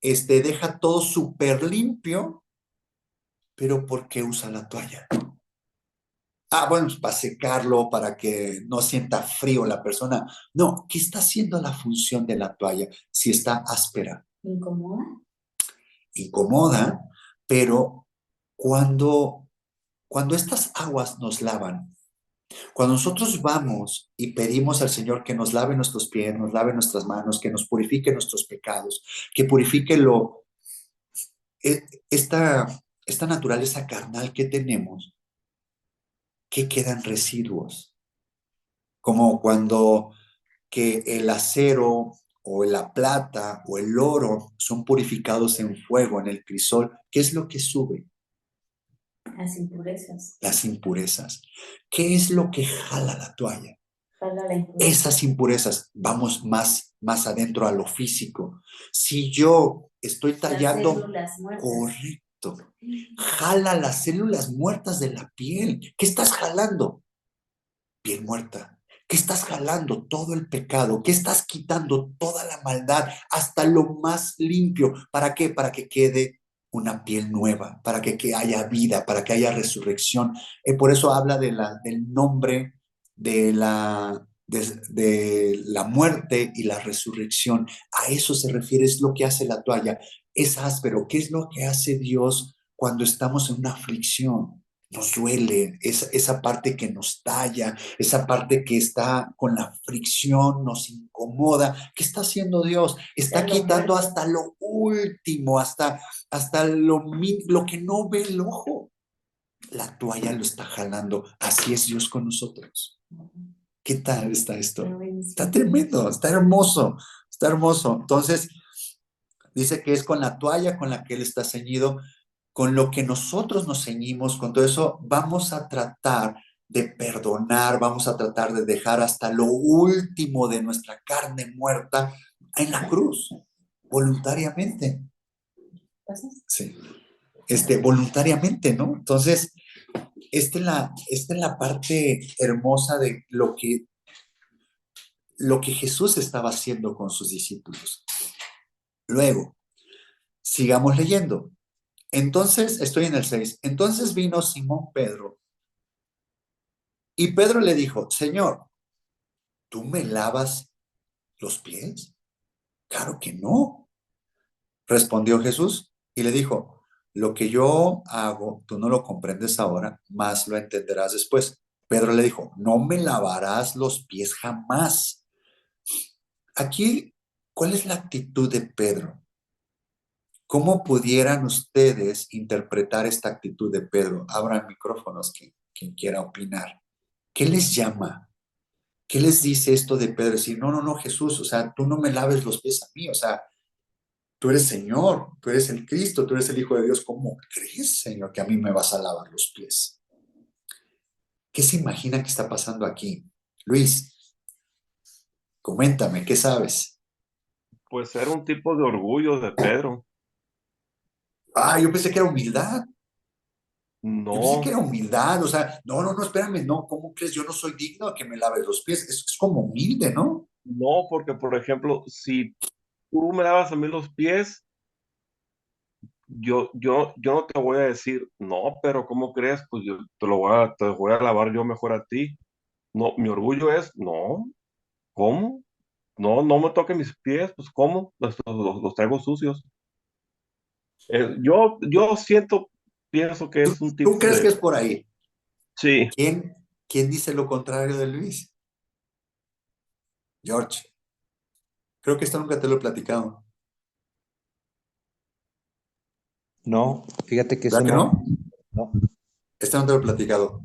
Speaker 1: deja todo súper limpio, pero ¿por qué usa la toalla? Bueno, pues para secarlo, para que no sienta frío la persona. No, ¿qué está haciendo la función de la toalla si está áspera?
Speaker 2: ¿Incomoda?
Speaker 1: Incomoda, pero cuando estas aguas nos lavan, cuando nosotros vamos y pedimos al Señor que nos lave nuestros pies, nos lave nuestras manos, que nos purifique nuestros pecados, que purifique esta naturaleza carnal que tenemos, que quedan residuos, como cuando que el acero o la plata o el oro son purificados en fuego, en el crisol. ¿Qué es lo que sube?
Speaker 2: Las impurezas.
Speaker 1: Las impurezas. ¿Qué es lo que jala la toalla?
Speaker 2: Jala la impureza.
Speaker 1: Esas impurezas. Vamos más adentro a lo físico. Si yo estoy tallando,
Speaker 2: Las células muertas.
Speaker 1: correcto, jala las células muertas de la piel. ¿Qué estás jalando? Piel muerta. ¿Qué estás jalando? Todo el pecado. ¿Qué estás quitando? Toda la maldad, hasta lo más limpio. ¿Para qué? Para que quede una piel nueva, para que haya vida, para que haya resurrección. Por eso habla del nombre de de la muerte y la resurrección. A eso se refiere, es lo que hace la toalla. Es áspero. ¿Qué es lo que hace Dios cuando estamos en una aflicción? Nos duele esa parte que nos talla, esa parte que está con la fricción, nos incomoda. ¿Qué está haciendo Dios? Está quitando hasta lo último, hasta lo que no ve el ojo. La toalla lo está jalando. Así es Dios con nosotros. ¿Qué tal está esto? Está tremendo, está hermoso, está hermoso. Entonces, dice que es con la toalla con la que Él está ceñido, con lo que nosotros nos ceñimos, con todo eso, vamos a tratar de perdonar, vamos a tratar de dejar hasta lo último de nuestra carne muerta en la cruz, voluntariamente. Sí, voluntariamente, ¿no? Entonces, esta es la parte hermosa de lo que Jesús estaba haciendo con sus discípulos. Luego, sigamos leyendo. Entonces, estoy en el 6. Entonces vino Simón Pedro y Pedro le dijo, Señor, ¿tú me lavas los pies? Claro que no. Respondió Jesús y le dijo, lo que yo hago, tú no lo comprendes ahora, más lo entenderás después. Pedro le dijo, no me lavarás los pies jamás. Aquí, ¿cuál es la actitud de Pedro? ¿Cómo pudieran ustedes interpretar esta actitud de Pedro? Abran micrófonos, quien quiera opinar. ¿Qué les llama? ¿Qué les dice esto de Pedro? Decir, no, Jesús, o sea, tú no me laves los pies a mí, o sea, tú eres Señor, tú eres el Cristo, tú eres el Hijo de Dios. ¿Cómo crees, Señor, que a mí me vas a lavar los pies? ¿Qué se imagina que está pasando aquí? Luis, coméntame, ¿qué sabes?
Speaker 5: Pues era un tipo de orgullo de Pedro.
Speaker 1: Yo pensé que era humildad. Yo pensé que
Speaker 5: No,
Speaker 1: era humildad, o sea, no, espérame, no, ¿cómo crees? Yo no soy digno de que me laves los pies. Es como humilde, ¿no?
Speaker 5: no, porque por ejemplo, si tú me lavas a mí los pies, yo no te voy a decir, no, pero ¿cómo crees? Pues yo te voy a lavar yo mejor a ti. No, mi orgullo es, no, ¿cómo? No me toques mis pies, pues ¿cómo? Los traigo sucios. Yo pienso que es un
Speaker 1: ¿Tú
Speaker 5: tipo
Speaker 1: crees que
Speaker 5: de,
Speaker 1: es por ahí?
Speaker 5: sí,
Speaker 1: ¿Quién dice lo contrario de Luis? George. Creo que esto nunca te lo he platicado.
Speaker 10: No, fíjate que eso
Speaker 1: ¿Verdad que no?
Speaker 10: no.
Speaker 1: Esto no te lo he platicado.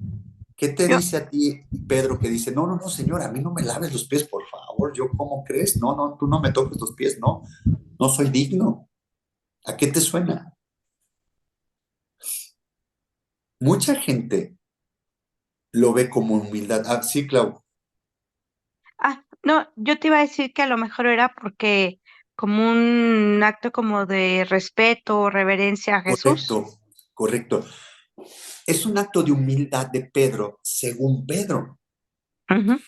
Speaker 1: ¿Qué te
Speaker 3: Yo-
Speaker 1: dice a ti, Pedro, que dice, no, señor, a mí no me laves los pies, por favor, yo, ¿cómo crees? No, tú no me toques los pies, no soy digno. ¿A qué te suena? Mucha gente lo ve como humildad. Sí, Clau,
Speaker 3: No, yo te iba a decir que a lo mejor era porque como un acto como de respeto o reverencia a Jesús.
Speaker 1: correcto. Es un acto de humildad de Pedro, según Pedro.
Speaker 3: Ujú.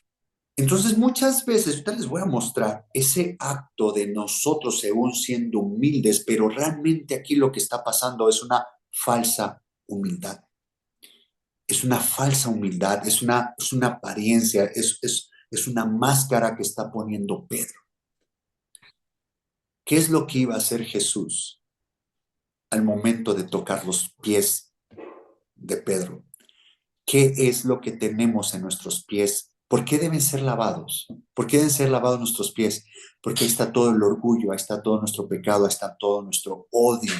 Speaker 1: Entonces, muchas veces, ahorita les voy a mostrar ese acto de nosotros según siendo humildes, pero realmente aquí lo que está pasando es una falsa humildad. Es una falsa humildad, es una apariencia, es una máscara que está poniendo Pedro. ¿Qué es lo que iba a hacer Jesús al momento de tocar los pies de Pedro? ¿Qué es lo que tenemos en nuestros pies? ¿Por qué deben ser lavados? ¿Por qué deben ser lavados nuestros pies? Porque ahí está todo el orgullo, ahí está todo nuestro pecado, ahí está todo nuestro odio.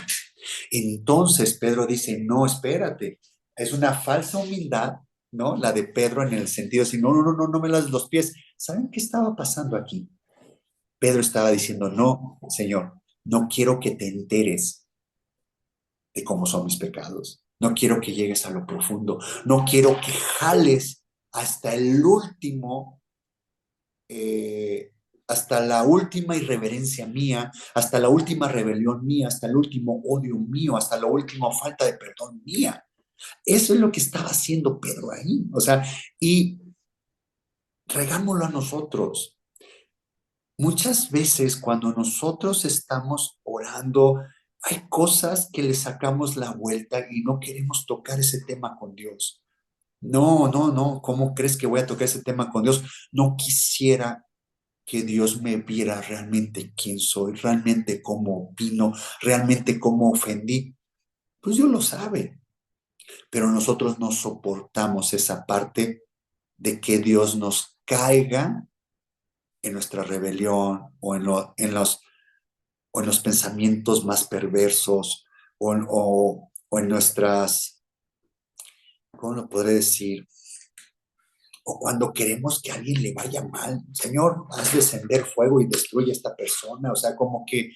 Speaker 1: Entonces Pedro dice, no, espérate, es una falsa humildad, ¿no? La de Pedro en el sentido de decir, no, no, no, no, no me las los pies. ¿Saben qué estaba pasando aquí? Pedro estaba diciendo, no, Señor, no quiero que te enteres de cómo son mis pecados. No quiero que llegues a lo profundo. No quiero que jales hasta el último, hasta la última irreverencia mía, hasta la última rebelión mía, hasta el último odio mío, hasta la última falta de perdón mía. Eso es lo que estaba haciendo Pedro ahí. O sea, y regámoslo a nosotros. Muchas veces cuando nosotros estamos orando, hay cosas que le sacamos la vuelta y no queremos tocar ese tema con Dios. No, no, no, ¿cómo crees que voy a tocar ese tema con Dios? No quisiera que Dios me viera realmente quién soy, realmente cómo opino, realmente cómo ofendí. Pues Dios lo sabe, pero nosotros no soportamos esa parte de que Dios nos caiga en nuestra rebelión o en los pensamientos más perversos o en nuestras, ¿cómo lo podré decir? O cuando queremos que a alguien le vaya mal, Señor, haz descender fuego y destruye a esta persona. O sea, como que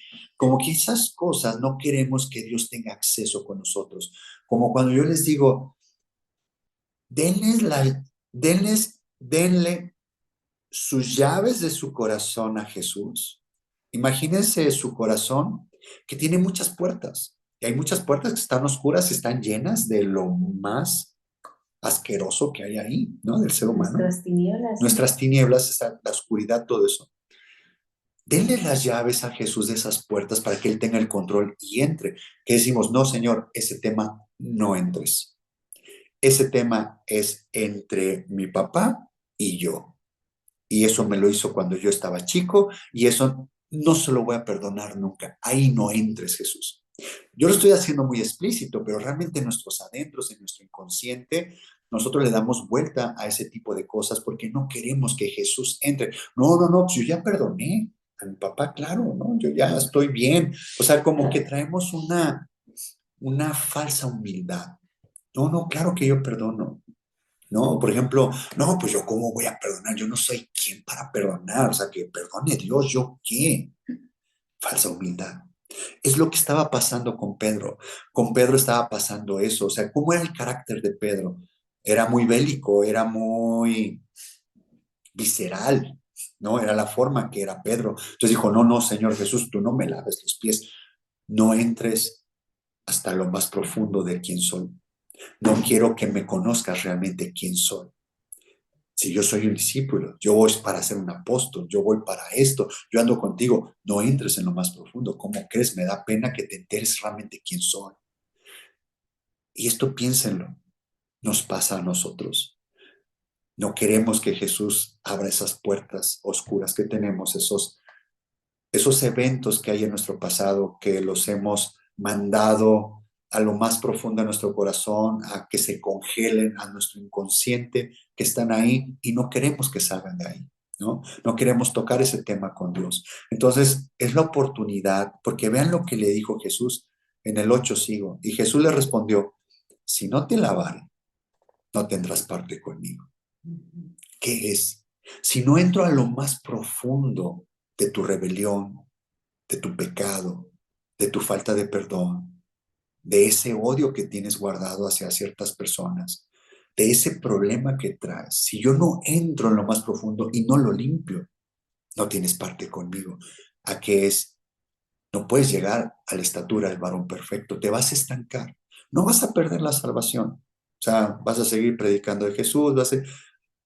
Speaker 1: esas cosas no queremos que Dios tenga acceso con nosotros. Como cuando yo les digo, denle sus llaves de su corazón a Jesús. Imagínense su corazón que tiene muchas puertas. Y hay muchas puertas que están oscuras, están llenas de lo más asqueroso que hay ahí, ¿no? Del ser humano.
Speaker 2: Nuestras tinieblas.
Speaker 1: Nuestras tinieblas, la oscuridad, todo eso. Denle las llaves a Jesús de esas puertas para que Él tenga el control y entre. Que decimos, no, Señor, ese tema no entres. Ese tema es entre mi papá y yo. Y eso me lo hizo cuando yo estaba chico y eso no se lo voy a perdonar nunca. Ahí no entres, Jesús. Yo lo estoy haciendo muy explícito, pero realmente en nuestros adentros, en nuestro inconsciente, nosotros le damos vuelta a ese tipo de cosas porque no queremos que Jesús entre. No, no, no, pues yo ya perdoné a mi papá, claro, ¿no? Yo ya estoy bien. O sea, como que traemos una falsa humildad. No, no, claro que yo perdono. No, por ejemplo, no, pues yo cómo voy a perdonar, yo no soy quien para perdonar, o sea, que perdone Dios, ¿yo qué? Falsa humildad. Es lo que estaba pasando con Pedro. Con Pedro estaba pasando eso, o sea, ¿cómo era el carácter de Pedro? Era muy bélico, era muy visceral, ¿no? Era la forma que era Pedro. Entonces dijo, no, no, Señor Jesús, tú no me laves los pies, no entres hasta lo más profundo de quién soy. No quiero que me conozcas realmente quién soy. Si yo soy un discípulo, yo voy para ser un apóstol, yo voy para esto, yo ando contigo, no entres en lo más profundo. ¿Cómo crees? Me da pena que te enteres realmente quién soy. Y esto piénsenlo, nos pasa a nosotros. No queremos que Jesús abra esas puertas oscuras que tenemos, esos eventos que hay en nuestro pasado, que los hemos mandado a lo más profundo de nuestro corazón, a que se congelen a nuestro inconsciente, que están ahí y no queremos que salgan de ahí, ¿no? No queremos tocar ese tema con Dios. Entonces, es la oportunidad, porque vean lo que le dijo Jesús en el 8 sigo. Y Jesús le respondió, si no te lavare, no tendrás parte conmigo. ¿Qué es? Si no entro a lo más profundo de tu rebelión, de tu pecado, de tu falta de perdón, de ese odio que tienes guardado hacia ciertas personas, de ese problema que traes, si yo no entro en lo más profundo y no lo limpio, no tienes parte conmigo. ¿A qué es? No puedes llegar a la estatura del varón perfecto, te vas a estancar, no vas a perder la salvación. O sea, vas a seguir predicando de Jesús,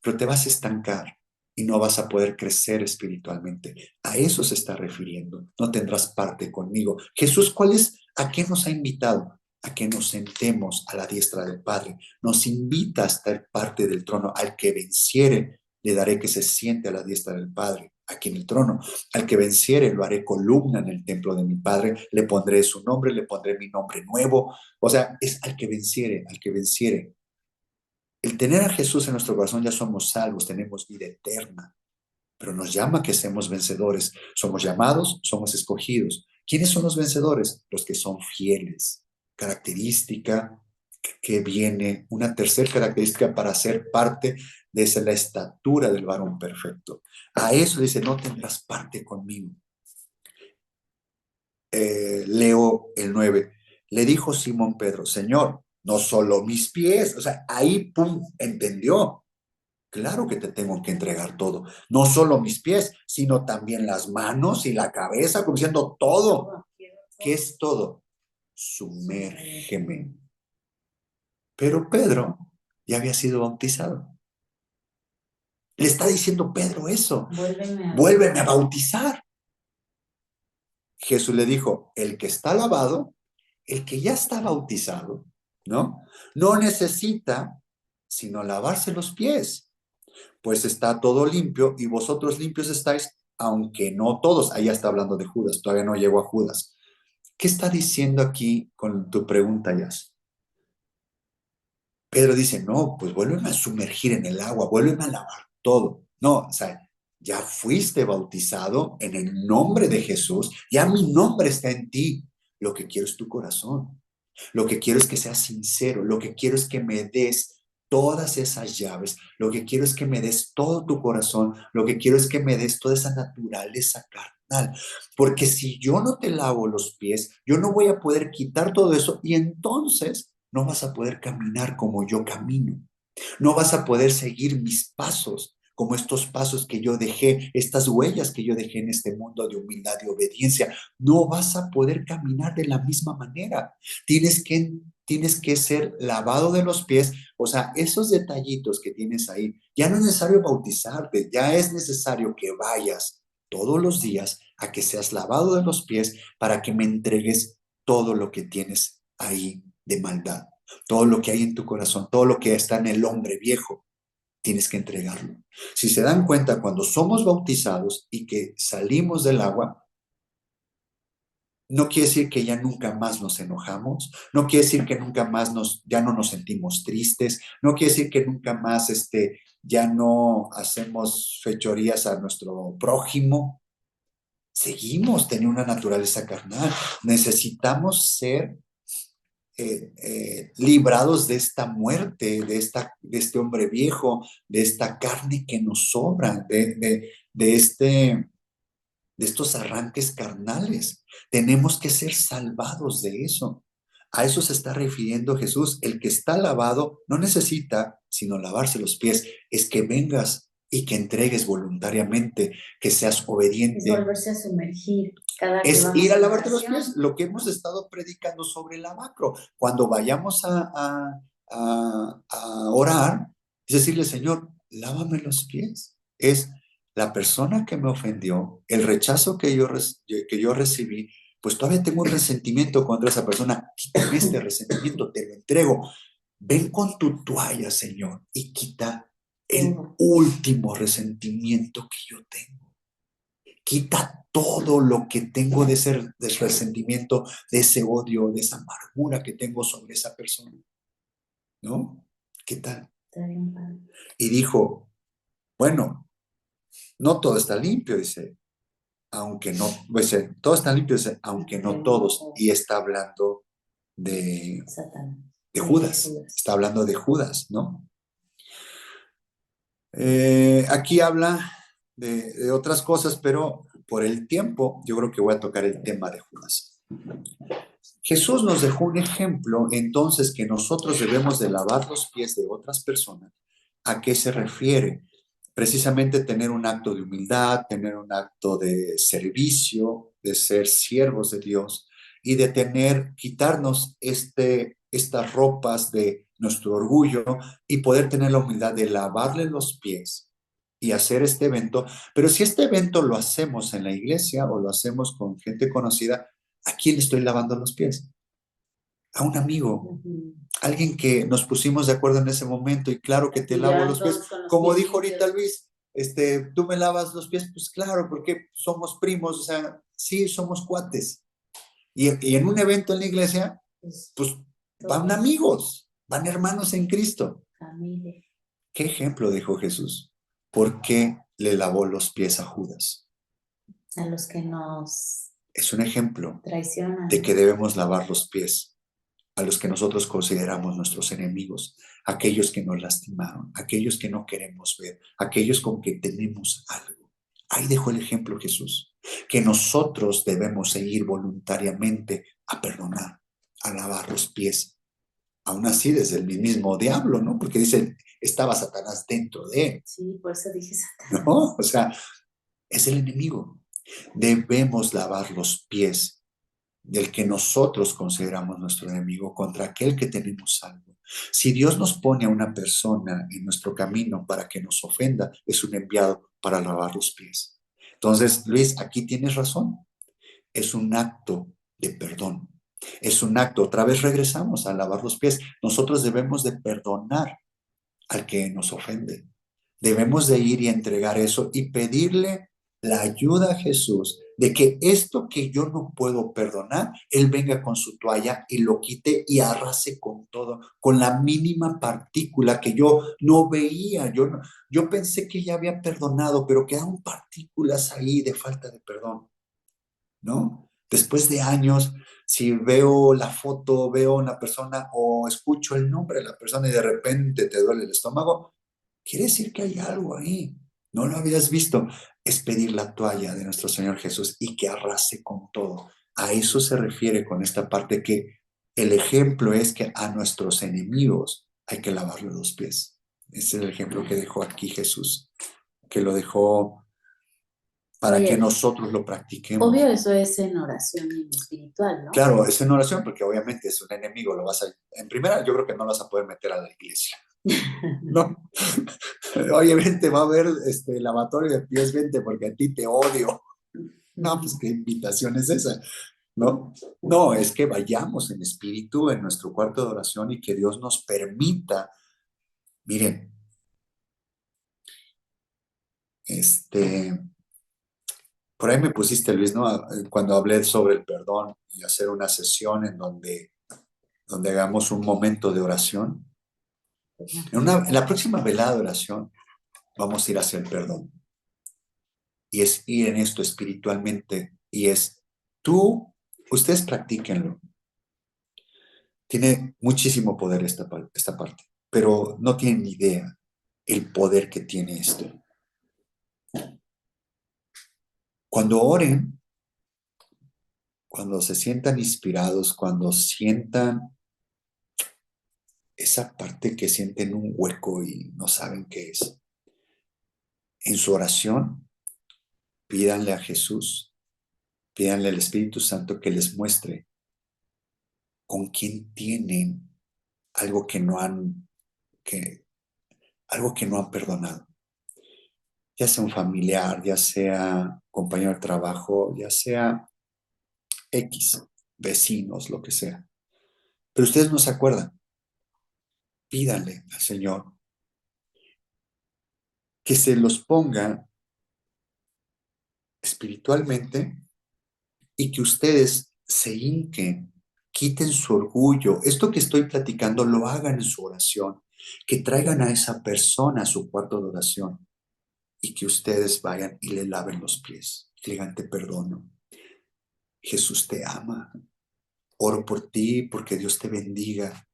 Speaker 1: pero te vas a estancar y no vas a poder crecer espiritualmente. A eso se está refiriendo. No tendrás parte conmigo. Jesús, ¿a qué nos ha invitado? A que nos sentemos a la diestra del Padre. Nos invita a estar parte del trono. Al que venciere, le daré que se siente a la diestra del Padre, aquí en el trono. Al que venciere, lo haré columna en el templo de mi Padre. Le pondré su nombre, le pondré mi nombre nuevo. O sea, es al que venciere, al que venciere. El tener a Jesús en nuestro corazón ya somos salvos, tenemos vida eterna, pero nos llama a que seamos vencedores. Somos llamados, somos escogidos ¿Quiénes son los vencedores? Los que son fieles. Característica que viene, una tercera característica para ser parte de esa, la estatura del varón perfecto. A eso dice, no tendrás parte conmigo. Leo el 9. Le dijo Simón Pedro, Señor, no solo mis pies. O sea, ahí, pum, entendió. Claro que te tengo que entregar todo. No solo mis pies, sino también las manos y la cabeza, como diciendo todo. ¿Qué es todo? Sumérgeme. Pero Pedro ya había sido bautizado. Le está diciendo Pedro eso. Vuélveme a bautizar. Jesús le dijo, el que está lavado, el que ya está bautizado, ¿no? No necesita sino lavarse los pies, pues está todo limpio y vosotros limpios estáis, aunque no todos. Ahí está hablando de Judas, todavía no llegó a Judas. ¿Qué está diciendo aquí con tu pregunta, Yas? Pedro dice, no, pues vuélveme a sumergir en el agua, vuélveme a lavar todo. No, o sea, ya fuiste bautizado en el nombre de Jesús, ya mi nombre está en ti. Lo que quiero es tu corazón. Lo que quiero es que seas sincero. Lo que quiero es que me des todas esas llaves. Lo que quiero es que me des todo tu corazón. Lo que quiero es que me des toda esa naturaleza carnal. Porque si yo no te lavo los pies, yo no voy a poder quitar todo eso y entonces no vas a poder caminar como yo camino. No vas a poder seguir mis pasos, como estos pasos que yo dejé, estas huellas que yo dejé en este mundo de humildad y obediencia. No vas a poder caminar de la misma manera. Tienes que ser lavado de los pies. O sea, esos detallitos que tienes ahí, ya no es necesario bautizarte, ya es necesario que vayas todos los días a que seas lavado de los pies para que me entregues todo lo que tienes ahí de maldad, todo lo que hay en tu corazón, todo lo que está en el hombre viejo, tienes que entregarlo. Si se dan cuenta, cuando somos bautizados y que salimos del agua, no quiere decir que ya nunca más nos enojamos, no quiere decir que nunca más ya no nos sentimos tristes, no quiere decir que nunca más ya no hacemos fechorías a nuestro prójimo. Seguimos teniendo una naturaleza carnal. Necesitamos ser librados de esta muerte, de este hombre viejo, de esta carne que nos sobra, de estos arranques carnales. Tenemos que ser salvados de eso. A eso se está refiriendo Jesús. El que está lavado no necesita sino lavarse los pies. Es que vengas y que entregues voluntariamente, que seas obediente.
Speaker 2: Es volverse a sumergir.
Speaker 1: Es ir a lavarte los pies, lo que hemos estado predicando sobre el lavacro. Cuando vayamos a orar, es decirle, Señor, lávame los pies. Es la persona que me ofendió, el rechazo que yo recibí, pues todavía tengo un resentimiento contra esa persona. Quítame este resentimiento, te lo entrego. Ven con tu toalla, Señor, y quita el último resentimiento que yo tengo. Quita todo lo que tengo de ese resentimiento, de ese odio, de esa amargura que tengo sobre esa persona. ¿No? ¿Qué tal? Y dijo, bueno, no todo está limpio, dice, aunque no, dice, todo está limpio, dice, aunque no todos. Y está hablando de Judas, está hablando de Judas, ¿no? Aquí habla de otras cosas, pero por el tiempo yo creo que voy a tocar el tema de Judas. Jesús nos dejó un ejemplo entonces que nosotros debemos de lavar los pies de otras personas. ¿A qué se refiere? Precisamente tener un acto de humildad, tener un acto de servicio, de ser siervos de Dios y de quitarnos estas ropas de nuestro orgullo y poder tener la humildad de lavarle los pies y hacer este evento. Pero si este evento lo hacemos en la iglesia o lo hacemos con gente conocida, ¿a quién le estoy lavando los pies? A un amigo, alguien que nos pusimos de acuerdo en ese momento y claro que te lavo los pies. Como dijo ahorita Luis, tú me lavas los pies, pues claro, porque somos primos, o sea, sí, somos cuates. Y en un evento en la iglesia, pues van amigos, van hermanos en Cristo.
Speaker 2: Familia.
Speaker 1: ¿Qué ejemplo dejó Jesús? ¿Por qué le lavó los pies a Judas?
Speaker 2: A los que nos
Speaker 1: es un ejemplo
Speaker 2: Traiciona.
Speaker 1: de que debemos lavar los pies a los que nosotros consideramos nuestros enemigos, aquellos que nos lastimaron, aquellos que no queremos ver, aquellos con que tenemos algo. Ahí dejó el ejemplo Jesús, que nosotros debemos seguir voluntariamente a perdonar, a lavar los pies. Aún así, desde el mismo diablo, ¿no? Porque dice, estaba Satanás dentro de él.
Speaker 2: Sí, por eso dije Satanás.
Speaker 1: ¿No? O sea, es el enemigo. Debemos lavar los pies del que nosotros consideramos nuestro enemigo contra aquel que tenemos algo. Si Dios nos pone a una persona en nuestro camino para que nos ofenda, es un enviado para lavar los pies. Entonces, Luis, aquí tienes razón. Es un acto de perdón. Es un acto, otra vez regresamos a lavar los pies. Nosotros debemos de perdonar al que nos ofende. Debemos de ir y entregar eso y pedirle la ayuda a Jesús de que esto que yo no puedo perdonar, Él venga con su toalla y lo quite y arrase con todo, con la mínima partícula que yo no veía. Yo pensé que ya había perdonado, pero quedaron partículas ahí de falta de perdón, ¿no? Después de años, si veo la foto, veo una persona o escucho el nombre de la persona y de repente te duele el estómago, quiere decir que hay algo ahí. No lo habías visto. Es pedir la toalla de nuestro Señor Jesús y que arrase con todo. A eso se refiere con esta parte, que el ejemplo es que a nuestros enemigos hay que lavarle los pies. Ese es el ejemplo que dejó aquí Jesús, que lo dejó para
Speaker 2: Oye,
Speaker 1: que nosotros lo practiquemos.
Speaker 2: obvio, eso es en oración y en espiritual, ¿no?
Speaker 1: Claro, es en oración porque obviamente es un enemigo, lo vas a... En primera, yo creo que no lo vas a poder meter a la iglesia. No. Obviamente va a haber lavatorio de pies, vente porque a ti te odio. No, pues qué invitación es esa, ¿no? No, es que vayamos en espíritu en nuestro cuarto de oración y que Dios nos permita. Miren, por ahí me pusiste, Luis, ¿no? Cuando hablé sobre el perdón y hacer una sesión en donde hagamos un momento de oración. En la próxima velada de oración vamos a ir hacia el perdón. Y es ir en esto espiritualmente. Y es ustedes practíquenlo. Tiene muchísimo poder esta parte, pero no tienen ni idea el poder que tiene esto. Cuando oren, cuando se sientan inspirados, cuando sientan esa parte que sienten un hueco y no saben qué es, en su oración, pídanle a Jesús, pídanle al Espíritu Santo que les muestre con quién tienen algo que no han perdonado. Ya sea un familiar, ya sea compañero de trabajo, ya sea X, vecinos, lo que sea. Pero ustedes no se acuerdan. Pídanle al Señor que se los ponga espiritualmente y que ustedes se hinquen, quiten su orgullo. Esto que estoy platicando lo hagan en su oración, que traigan a esa persona a su cuarto de oración y que ustedes vayan y le laven los pies. Que le digan, te perdono. Jesús te ama. Oro por ti porque Dios te bendiga.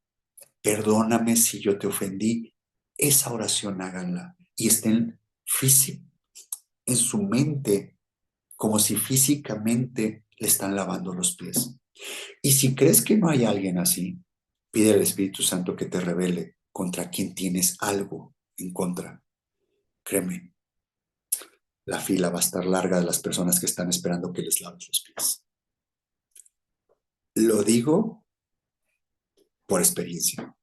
Speaker 1: Perdóname si yo te ofendí. Esa oración háganla y estén en su mente como si físicamente le están lavando los pies. Y si crees que no hay alguien así, pide al Espíritu Santo que te revele contra quien tienes algo en contra. Créeme, la fila va a estar larga de las personas que están esperando que les laves los pies. Lo digo por experiencia.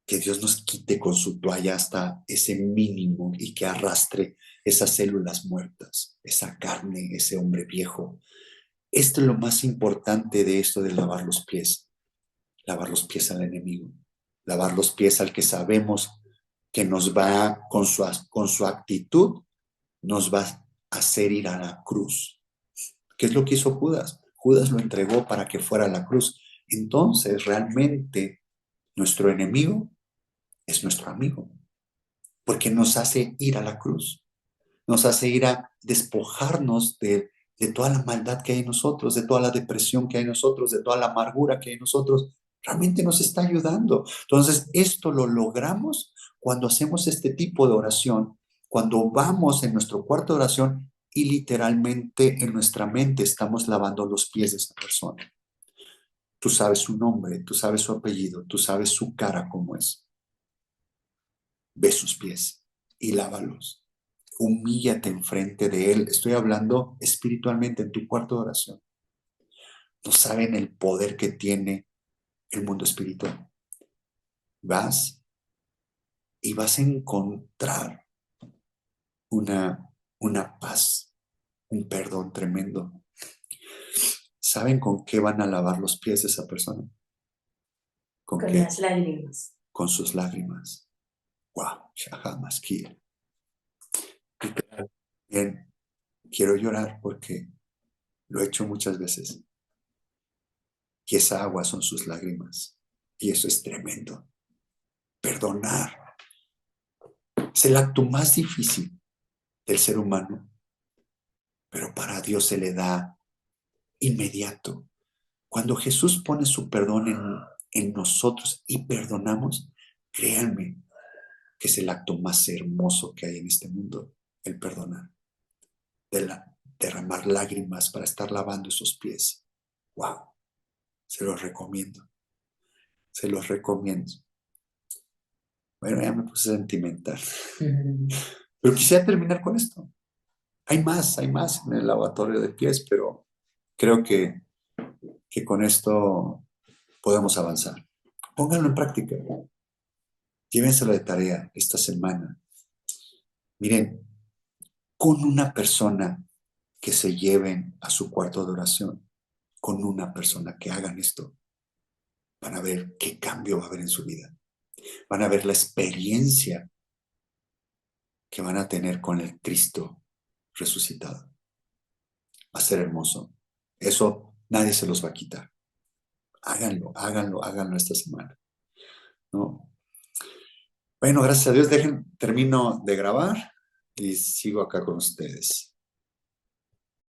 Speaker 1: Que Dios nos quite con su toalla hasta ese mínimo y que arrastre esas células muertas, esa carne, ese hombre viejo. Esto es lo más importante de esto de lavar los pies. Lavar los pies al enemigo. Lavar los pies al que sabemos que nos va, con su actitud, nos va a hacer ir a la cruz. ¿Qué es lo que hizo Judas? Judas lo entregó para que fuera a la cruz. Entonces, realmente, nuestro enemigo es nuestro amigo, porque nos hace ir a la cruz, nos hace ir a despojarnos de de toda la maldad que hay en nosotros, de toda la depresión que hay en nosotros, de toda la amargura que hay en nosotros. Realmente nos está ayudando. Entonces, esto lo logramos cuando hacemos este tipo de oración, cuando vamos en nuestro cuarto de oración y literalmente en nuestra mente estamos lavando los pies de esa persona. Tú sabes su nombre, tú sabes su apellido, tú sabes su cara cómo es. Ve sus pies y lávalos. Humíllate enfrente de él. Estoy hablando espiritualmente en tu cuarto de oración. No saben el poder que tiene el mundo espiritual. Vas y vas a encontrar una paz, un perdón tremendo. ¿Saben con qué van a lavar los pies de esa persona? ¿Con qué?
Speaker 2: las lágrimas.
Speaker 1: Con sus lágrimas. Wow, Shahamaskia. Bien, quiero llorar porque lo he hecho muchas veces. Y esa agua son sus lágrimas. Y eso es tremendo. Perdonar es el acto más difícil del ser humano, pero para Dios se le da inmediato. Cuando Jesús pone su perdón en nosotros y perdonamos, créanme que es el acto más hermoso que hay en este mundo, el perdonar. Derramar lágrimas para estar lavando esos pies. ¡Wow! Se los recomiendo. Se los recomiendo. Bueno, ya me puse sentimental. Pero quisiera terminar con esto. Hay más en el lavatorio de pies, pero creo que con esto podemos avanzar. Pónganlo en práctica. Llévenselo de tarea esta semana. Miren, con una persona que se lleven a su cuarto de oración, con una persona que hagan esto, van a ver qué cambio va a haber en su vida. Van a ver la experiencia que van a tener con el Cristo resucitado. Va a ser hermoso. Eso nadie se los va a quitar. Háganlo esta semana, ¿no? Bueno, gracias a Dios, termino de grabar y sigo acá con ustedes.